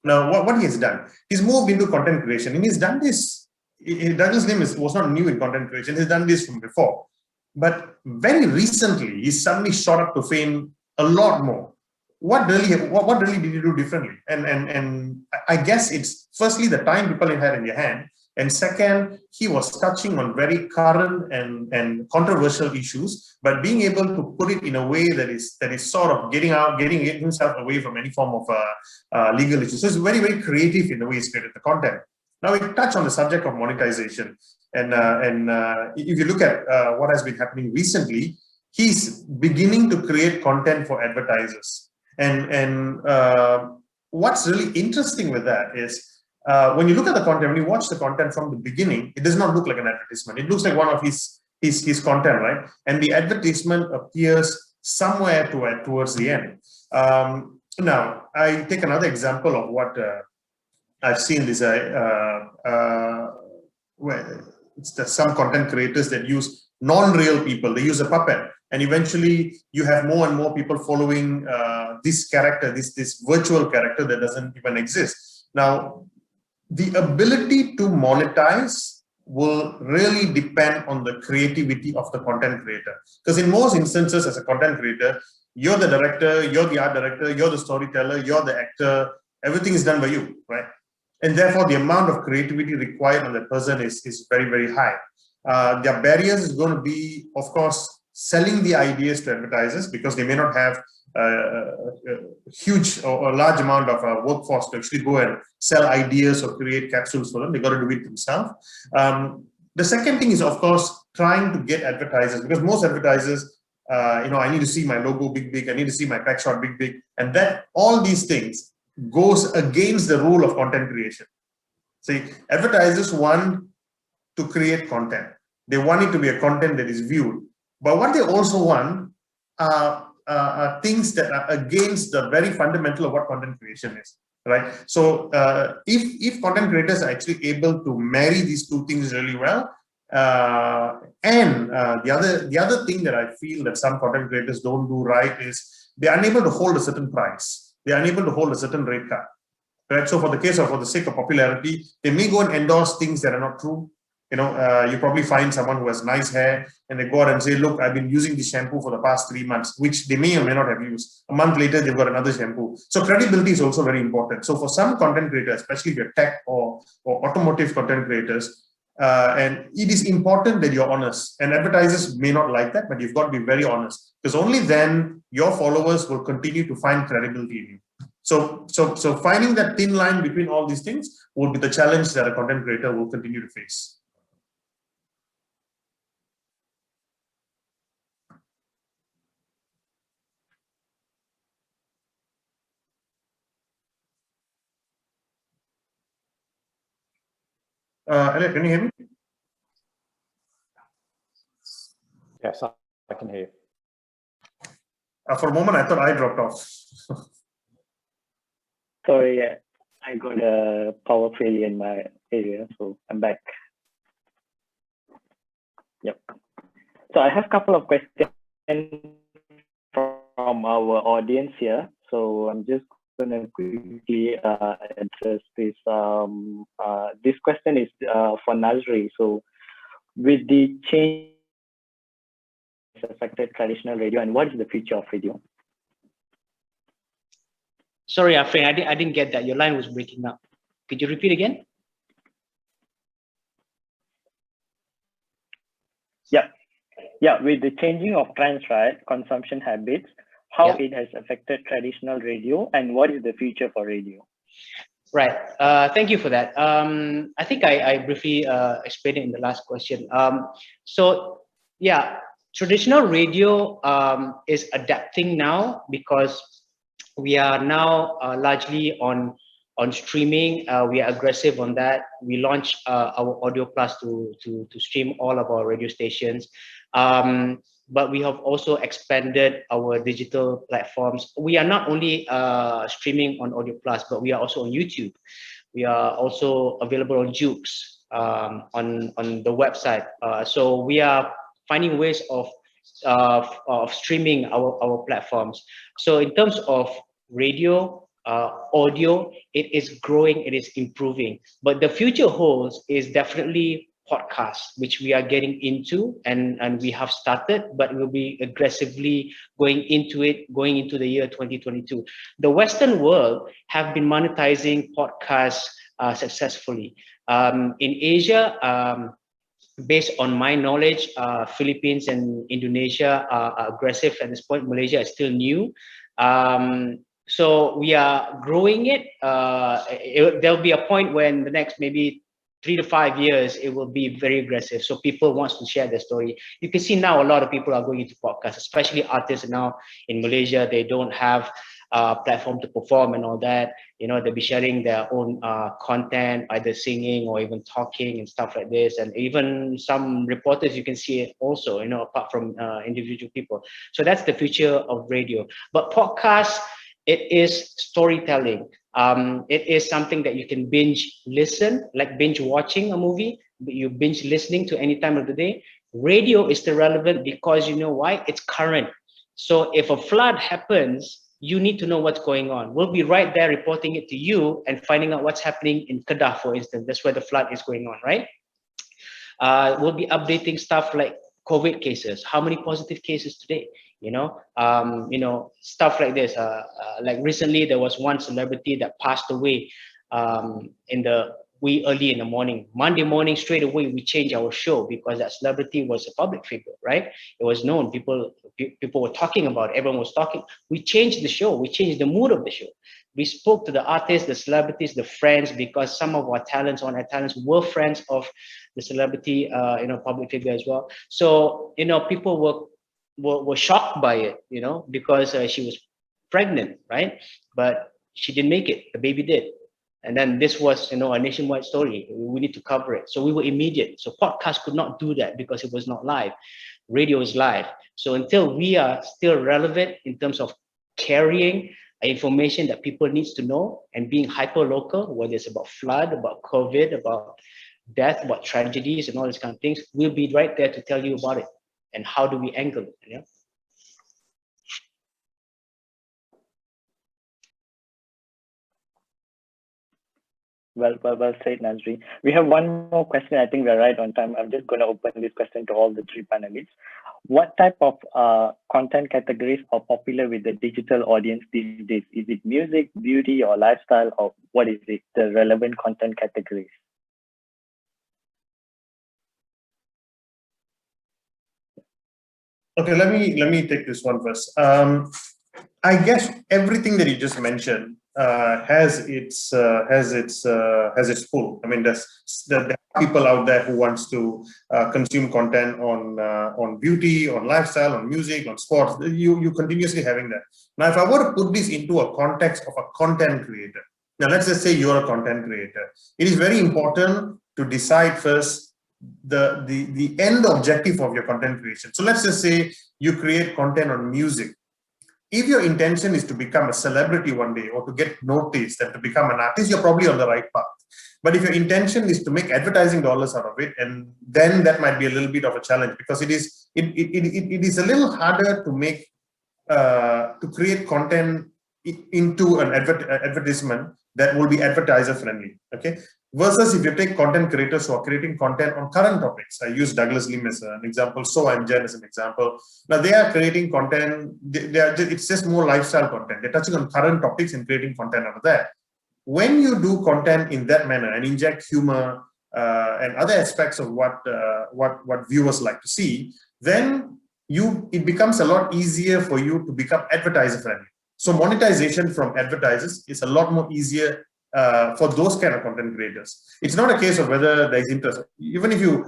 Now, what he has done, he's moved into content creation, and he's done this. Douglas Lim was not new in content creation; he's done this from before. But very recently, he suddenly shot up to fame a lot more. What really did he do differently? And I guess it's firstly the time people had in their hand, and second, he was touching on very current and controversial issues, but being able to put it in a way that is sort of getting himself away from any form of legal issues. So it's very, very creative in the way he's created the content. Now we touch on the subject of monetization, and if you look at what has been happening recently, he's beginning to create content for advertisers. And what's really interesting with that is when you look at the content, when you watch the content from the beginning, it does not look like an advertisement. It looks like one of his content, right? And the advertisement appears somewhere towards the end. Now, I take another example of what I've seen. This where it's some content creators that use non-real people. They use a puppet. And eventually, you have more and more people following this character, this virtual character that doesn't even exist. Now, the ability to monetize will really depend on the creativity of the content creator. Because in most instances, as a content creator, you're the director, you're the art director, you're the storyteller, you're the actor. Everything is done by you, right? And therefore, the amount of creativity required on that person is very, very high. Their barriers is going to be, of course, selling the ideas to advertisers, because they may not have a huge or a large amount of workforce to actually go and sell ideas or create capsules for them. They got to do it themselves. The second thing is, of course, trying to get advertisers, because most advertisers, I need to see my logo big, I need to see my pack shot big, and that all these things goes against the rule of content creation. See, advertisers want to create content. They want it to be a content that is viewed. But what they also want are things that are against the very fundamental of what content creation is, right? So if content creators are actually able to marry these two things really well, and the other thing that I feel that some content creators don't do right is they're unable to hold a certain price. They're unable to hold a certain rate card, right? So for the sake of popularity, they may go and endorse things that are not true. You probably find someone who has nice hair and they go out and say, look, I've been using this shampoo for the past 3 months, which they may or may not have used. A month later, they've got another shampoo. So credibility is also very important. So for some content creators, especially if you're tech or automotive content creators, and it is important that you're honest. And advertisers may not like that, but you've got to be very honest, because only then your followers will continue to find credibility in you. So finding that thin line between all these things will be the challenge that a content creator will continue to face. Elliot, can you hear me? Yes, I can hear you. For a moment, I thought I dropped off. Sorry, I got a power failure in my area, so I'm back. Yep. So I have a couple of questions from our audience here. So I'm just going to quickly address this. This question is for Nazri. So with the change affected traditional radio, and what is the future of radio? Sorry, Aafrin, I didn't get that. Your line was breaking up. Could you repeat again? Yeah, with the changing of trends, right, consumption habits, how it has affected traditional radio, and what is the future for radio? Right. Thank you for that. I think I briefly explained it in the last question. So yeah, Traditional radio is adapting now because we are now largely on streaming. We are aggressive on that. We launched our Audio Plus to stream all of our radio stations. But we have also expanded our digital platforms. We are not only streaming on Audio Plus, but we are also on YouTube. We are also available on Jukes, on the website. So we are finding ways of streaming our platforms. So in terms of radio, audio, it is growing, it is improving. But the future holds is definitely podcasts, which we are getting into and we have started, but we'll be aggressively going into it, going into the year 2022. The Western world have been monetizing podcasts successfully. In Asia, based on my knowledge, Philippines and Indonesia are aggressive at this point. Malaysia is still new. So we are growing it. There'll be a point when the next maybe 3 to 5 years, it will be very aggressive. So people want to share their story. You can see now a lot of people are going into podcasts, especially artists now in Malaysia. They don't have a platform to perform and all that. You know, they'll be sharing their own content, either singing or even talking and stuff like this. And even some reporters, you can see it also, you know, apart from individual people. So that's the future of radio. But podcasts, it is storytelling. It is something that you can binge listen, like binge watching a movie, but you binge listening to any time of the day. Radio is still relevant because you know why? It's current. So if a flood happens, you need to know what's going on. We'll be right there reporting it to you and finding out what's happening in Kedah, for instance. That's where the flood is going on, right? We'll be updating stuff like COVID cases. How many positive cases today? You know, stuff like this. Like recently, there was one celebrity that passed away early in the morning. Monday morning, straight away, we changed our show because that celebrity was a public figure, right? It was known. People were talking about it. Everyone was talking. We changed the show. We changed the mood of the show. We spoke to the artists, the celebrities, the friends, because some of our talents were friends of the celebrity, public figure as well. So, people were shocked by it, because she was pregnant, right? But she didn't make it. The baby did. And then this was, a nationwide story. We need to cover it. So we were immediate. So podcasts could not do that because it was not live. Radio is live. So until we are still relevant in terms of carrying information that people needs to know and being hyper local, whether it's about flood, about COVID, about death, about tragedies and all these kind of things, we'll be right there to tell you about it and how do we angle it. Yeah. Well said, Nazri. We have one more question. I think we're right on time. I'm just going to open this question to all the three panelists. What type of content categories are popular with the digital audience these days? Is it music, beauty, or lifestyle, or what is it, the relevant content categories? Okay, let me take this one first. I guess everything that you just mentioned has its pull. I mean, there are people out there who wants to consume content on beauty, on lifestyle, on music, on sports. You continuously having that. Now, if I were to put this into a context of a content creator, now let's just say you're a content creator. It is very important to decide first the end objective of your content creation. So let's just say you create content on music. If your intention is to become a celebrity one day or to get noticed and to become an artist, you're probably on the right path. But if your intention is to make advertising dollars out of it, and then that might be a little bit of a challenge, because it is a little harder to make to create content into an advertisement that will be advertiser friendly. Okay. Versus if you take content creators who are creating content on current topics. I use Douglas Lim as an example, So I'm Jen as an example. Now they are creating content, it's just more lifestyle content. They're touching on current topics and creating content out of that. When you do content in that manner and inject humor and other aspects of what viewers like to see, then it becomes a lot easier for you to become advertiser friendly. So monetization from advertisers is a lot more easier for those kind of content creators. It's not a case of whether there's interest. Even if you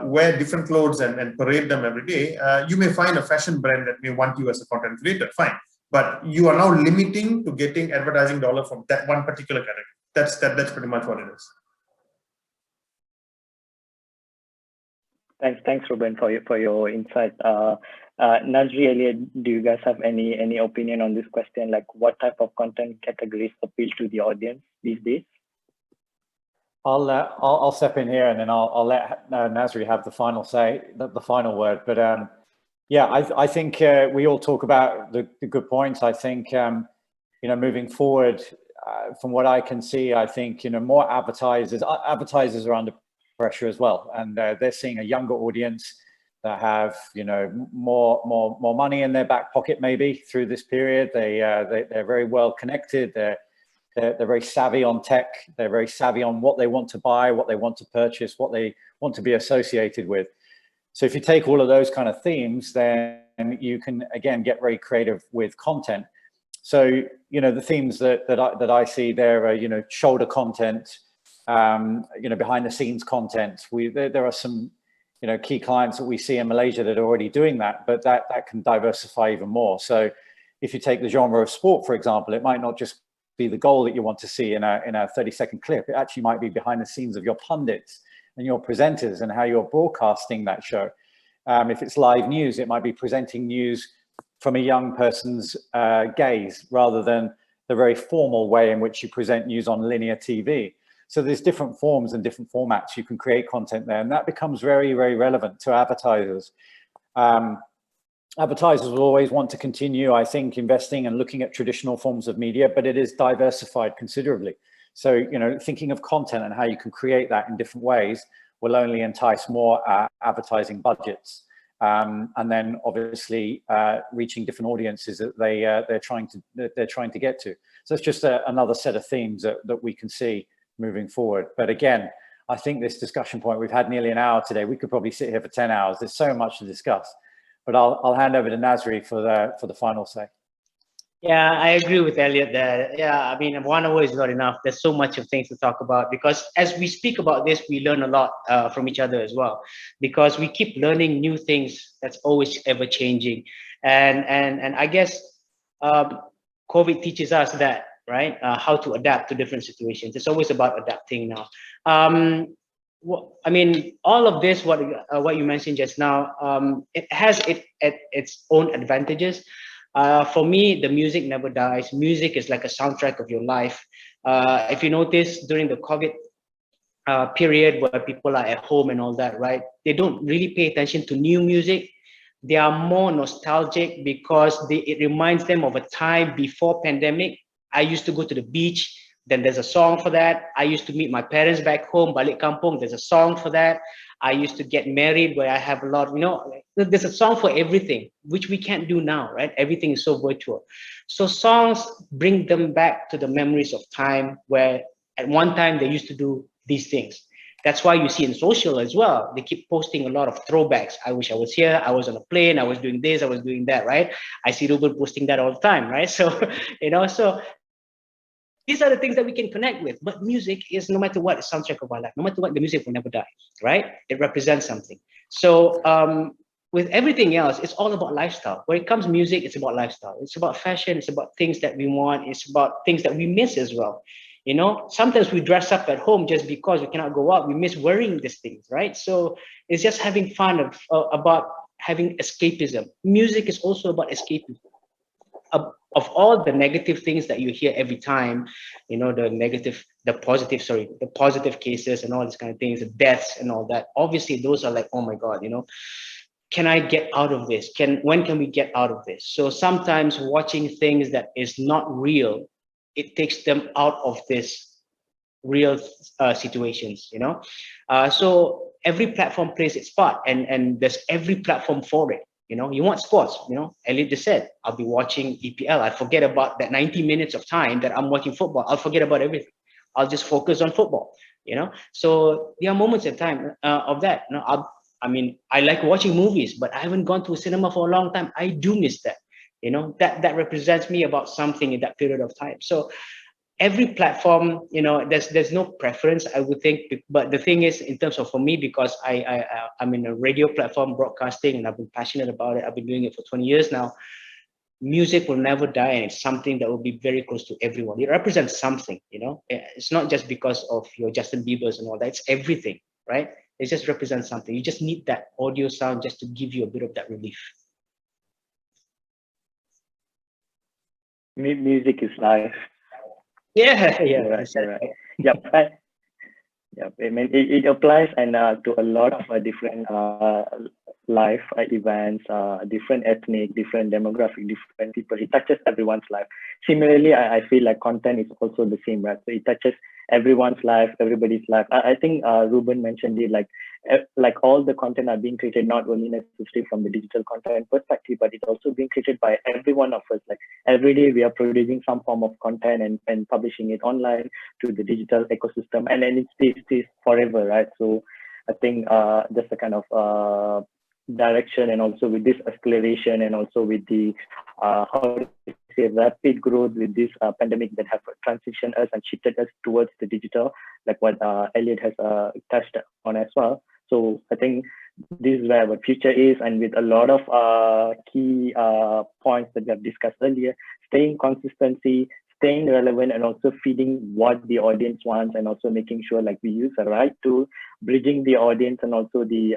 wear different clothes and parade them every day, you may find a fashion brand that may want you as a content creator, fine. But you are now limiting to getting advertising dollar from that one particular category. That's pretty much what it is. Thanks, Ruben, for your insight. Nazri, Elliot, do you guys have any opinion on this question? Like, what type of content categories appeal to the audience these days? I'll step in here, and then I'll let Nazri have the final say, the final word. But yeah, I think we all talk about the good points. I think moving forward, from what I can see, I think more advertisers are under pressure as well, and they're seeing a younger audience that have more money in their back pocket maybe through this period. They're very well connected. They're very savvy on tech. They're very savvy on what they want to buy, what they want to purchase, what they want to be associated with. So if you take all of those kind of themes, then you can again get very creative with content. So the themes that I see there are shoulder content, behind the scenes content. There are some key clients that we see in Malaysia that are already doing that, but that can diversify even more. So if you take the genre of sport, for example, it might not just be the goal that you want to see in a 30-second clip. It actually might be behind the scenes of your pundits and your presenters and how you're broadcasting that show. If it's live news, it might be presenting news from a young person's gaze rather than the very formal way in which you present news on linear TV. So there's different forms and different formats you can create content there, and that becomes very, very relevant to advertisers. Advertisers will always want to continue, I think, investing and looking at traditional forms of media, but it is diversified considerably. So, thinking of content and how you can create that in different ways will only entice more advertising budgets. And then obviously reaching different audiences that they're trying to get to. So it's just another set of themes that we can see moving forward. But again, I think this discussion point, we've had nearly an hour today. We could probably sit here for 10 hours. There's so much to discuss. But I'll hand over to Nazri for the final say. Yeah, I agree with Elliot there. Yeah, I mean, 1 hour is not enough. There's so much of things to talk about, because as we speak about this, we learn a lot from each other as well, because we keep learning new things that's always ever changing. And I guess COVID teaches us that, right? How to adapt to different situations. It's always about adapting now. I mean, all of this, what you mentioned just now, it has its own advantages. For me, the music never dies. Music is like a soundtrack of your life. If you notice during the COVID period where people are at home and all that, right? They don't really pay attention to new music. They are more nostalgic because it reminds them of a time before pandemic. I used to go to the beach. Then there's a song for that. I used to meet my parents back home, balik kampung. There's a song for that. I used to get married where I have a lot, there's a song for everything, which we can't do now, right? Everything is so virtual. So songs bring them back to the memories of time where at one time they used to do these things. That's why you see in social as well, they keep posting a lot of throwbacks. I wish I was here. I was on a plane. I was doing this. I was doing that, right? I see Ruben posting that all the time, right? So, so these are the things that we can connect with. But music is, no matter what, a soundtrack of our life. No matter what, the music will never die, right? It represents something. So with everything else, it's all about lifestyle. When it comes to music, it's about lifestyle. It's about fashion. It's about things that we want. It's about things that we miss as well. Sometimes we dress up at home just because we cannot go out. We miss wearing these things, right? So it's just having fun about having escapism. Music is also about escapism. Of all the negative things that you hear every time, the positive cases and all these kind of things, the deaths and all that, obviously those are like, oh my God, can I get out of this? When can we get out of this? So sometimes watching things that is not real, it takes them out of this real situations, so every platform plays its part, and there's every platform for it. You want sports, Elliot just said, I'll be watching EPL. I forget about that 90 minutes of time that I'm watching football. I'll forget about everything. I'll just focus on football, So there are moments in time of that. I like watching movies, but I haven't gone to a cinema for a long time. I do miss that. That represents me about something in that period of time. So every platform, there's no preference, I would think. But the thing is, in terms of for me, because I'm in a radio platform broadcasting, and I've been passionate about it. I've been doing it for 20 years now. Music will never die, and it's something that will be very close to everyone. It represents something, It's not just because of your Justin Bieber's and all that. It's everything, right? It just represents something. You just need that audio sound just to give you a bit of that relief. Music is life. Yeah. Right. Yep. Yep. I mean, it applies and to a lot of different life events, different ethnic, different demographic, different people. It touches everyone's life. Similarly, I feel like content is also the same, right? So it touches everyone's life, everybody's life. I think Ruben mentioned it, like all the content are being created not only necessarily from the digital content perspective, but it's also being created by every one of us. Like every day we are producing some form of content and publishing it online to the digital ecosystem, and then it's this forever, right? So I think that's the kind of direction, and also with this acceleration, and also with the how to say rapid growth with this pandemic that have transitioned us and shifted us towards the digital, like what Elliot has touched on as well. So I think this is where our future is, and with a lot of key points that we have discussed earlier, staying consistency, staying relevant, and also feeding what the audience wants, and also making sure like we use the right tool, bridging the audience and also the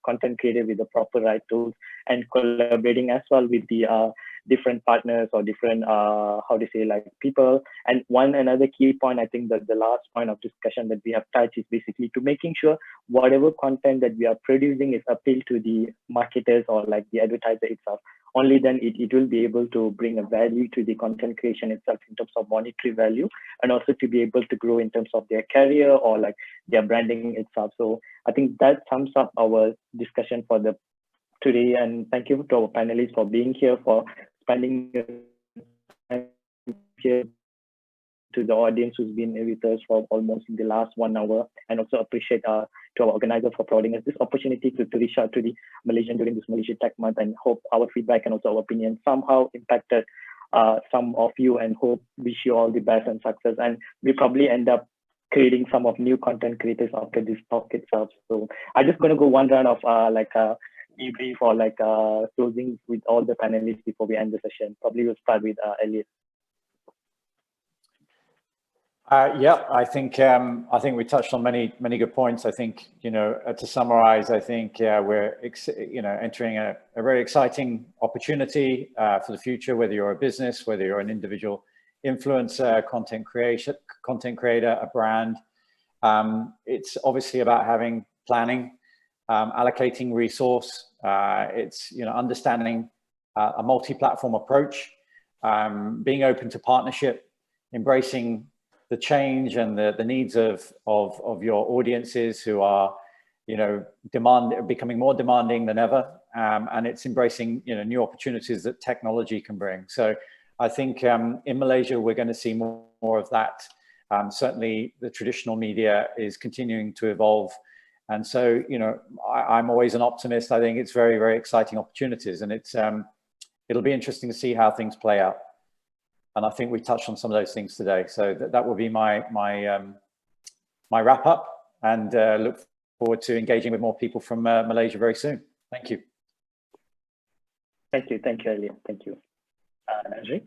content creator with the proper right tools, and collaborating as well with the different partners or different how to say like people. And one another key point, I think that the last point of discussion that we have touched is basically to making sure whatever content that we are producing is appeal to the marketers or like the advertiser itself. Only then it will be able to bring a value to the content creation itself in terms of monetary value, and also to be able to grow in terms of their career or like their branding itself. So I think that sums up our discussion for the today. And thank you to our panelists for being here, for spending time here, to the audience who's been with us for almost the last 1 hour, and also appreciate to our organizer for providing us this opportunity to reach out to the Malaysian during this Malaysia Tech Month, and hope our feedback and also our opinion somehow impacted some of you, and hope wish you all the best and success. And we probably end up creating some of new content creators after this talk itself. So I'm just going to go one round of debrief or closing with all the panelists before we end the session. Probably we'll start with Elliot. Yeah, I think we touched on many good points. I think to summarize, I think we're entering a very exciting opportunity for the future. Whether you're a business, whether you're an individual influencer, content creator, a brand, it's obviously about having planning, allocating resource. It's understanding a multi-platform approach, being open to partnership, embracing the change and the needs of your audiences who are, becoming more demanding than ever, and it's embracing new opportunities that technology can bring. So I think in Malaysia we're going to see more of that. Certainly, the traditional media is continuing to evolve, and so I'm always an optimist. I think it's very, very exciting opportunities, and it'll be interesting to see how things play out. And I think we touched on some of those things today. So that will be my wrap up, and look forward to engaging with more people from Malaysia very soon. Thank you. Thank you, Elliot. Thank you, Nazri.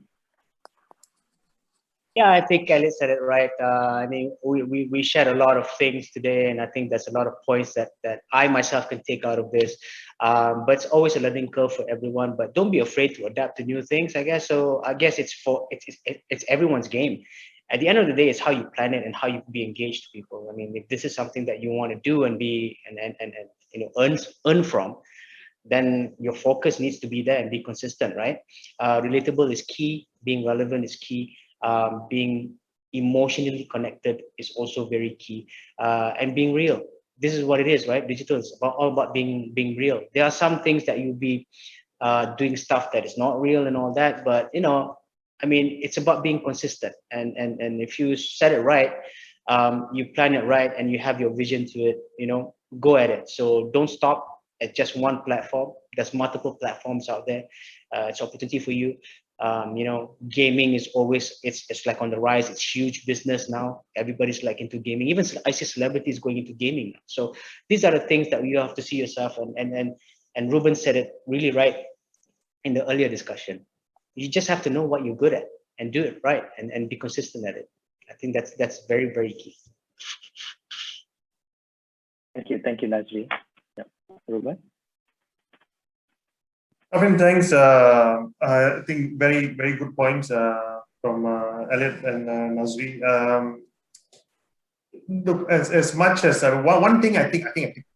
Yeah, I think Elliot said it right. I mean, we shared a lot of things today, and I think there's a lot of points that I myself can take out of this. But it's always a learning curve for everyone. But don't be afraid to adapt to new things, I guess. So I guess it's everyone's game. At the end of the day, it's how you plan it and how you be engaged to people. I mean, if this is something that you want to do and be and earn from, then your focus needs to be there and be consistent, right? Relatable is key. Being relevant is key. Being emotionally connected is also very key, and being real. This is what it is, right? Digital is all about being real. There are some things that you'll be doing stuff that is not real and all that, but I mean, it's about being consistent. And if you set it right, you plan it right, and you have your vision to it, go at it. So don't stop at just one platform. There's multiple platforms out there. It's an opportunity for you. You know, gaming is always, it's like on the rise. It's huge business now. Everybody's like into gaming. Even I see celebrities going into gaming. So these are the things that you have to see yourself. And Ruben said it really right in the earlier discussion. You just have to know what you're good at and do it right and be consistent at it. I think that's very, very key. Thank you, Nazri. Yeah. Ruben? Aafrin, thanks. I think very, very good points from Elliot and Nazri. Look, as much as one thing I take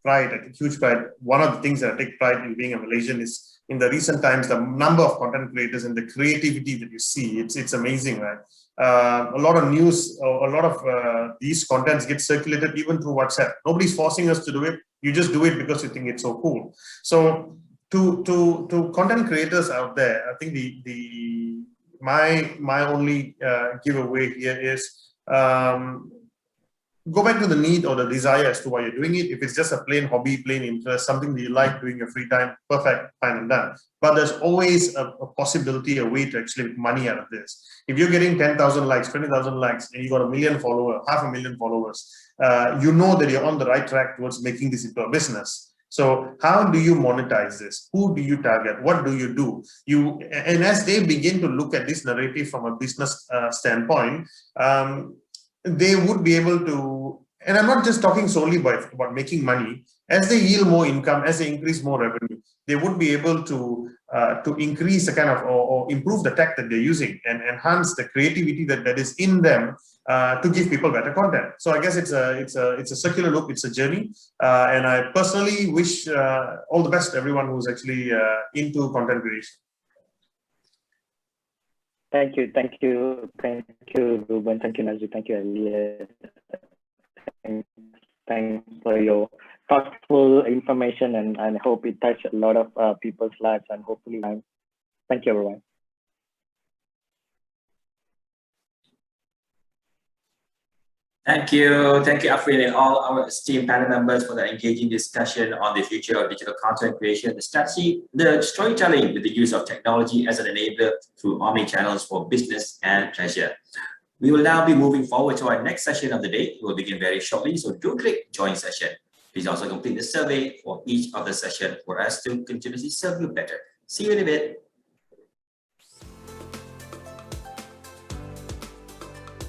pride, huge pride. One of the things that I take pride in being a Malaysian is in the recent times, the number of content creators and the creativity that you see. It's amazing, right? A lot of news, a lot of these contents get circulated even through WhatsApp. Nobody's forcing us to do it. You just do it because you think it's so cool. So to content creators out there, I think my only giveaway here is go back to the need or the desire as to why you're doing it. If it's just a plain hobby, plain interest, something that you like doing your free time, perfect, fine and done. But there's always a possibility, a way to actually make money out of this. If you're getting 10,000 likes, 20,000 likes, and you got 1 million followers, 500,000 followers, you know that you're on the right track towards making this into a business. So how do you monetize this? Who do you target? What do you do? And as they begin to look at this narrative from a business standpoint, they would be able to, and I'm not just talking solely about making money, as they yield more income, as they increase more revenue, they would be able to increase the kind of, or improve the tech that they're using and enhance the creativity that is in them to give people better content. So I guess it's a circular loop, it's a journey. And I personally wish all the best to everyone who's actually into content creation. Thank you, Ruben. Thank you, Nazri. Thank you, Elliot. Thanks for your thoughtful information, and I hope it touched a lot of people's lives, and hopefully, thank you, everyone. Thank you, Aafrin, and all our esteemed panel members for the engaging discussion on the future of digital content creation, the strategy, the storytelling with the use of technology as an enabler through omni-channels for business and pleasure. We will now be moving forward to our next session of the day. It will begin very shortly, so do click join session. Please also complete the survey for each of the session for us to continuously serve you better. See you in a bit.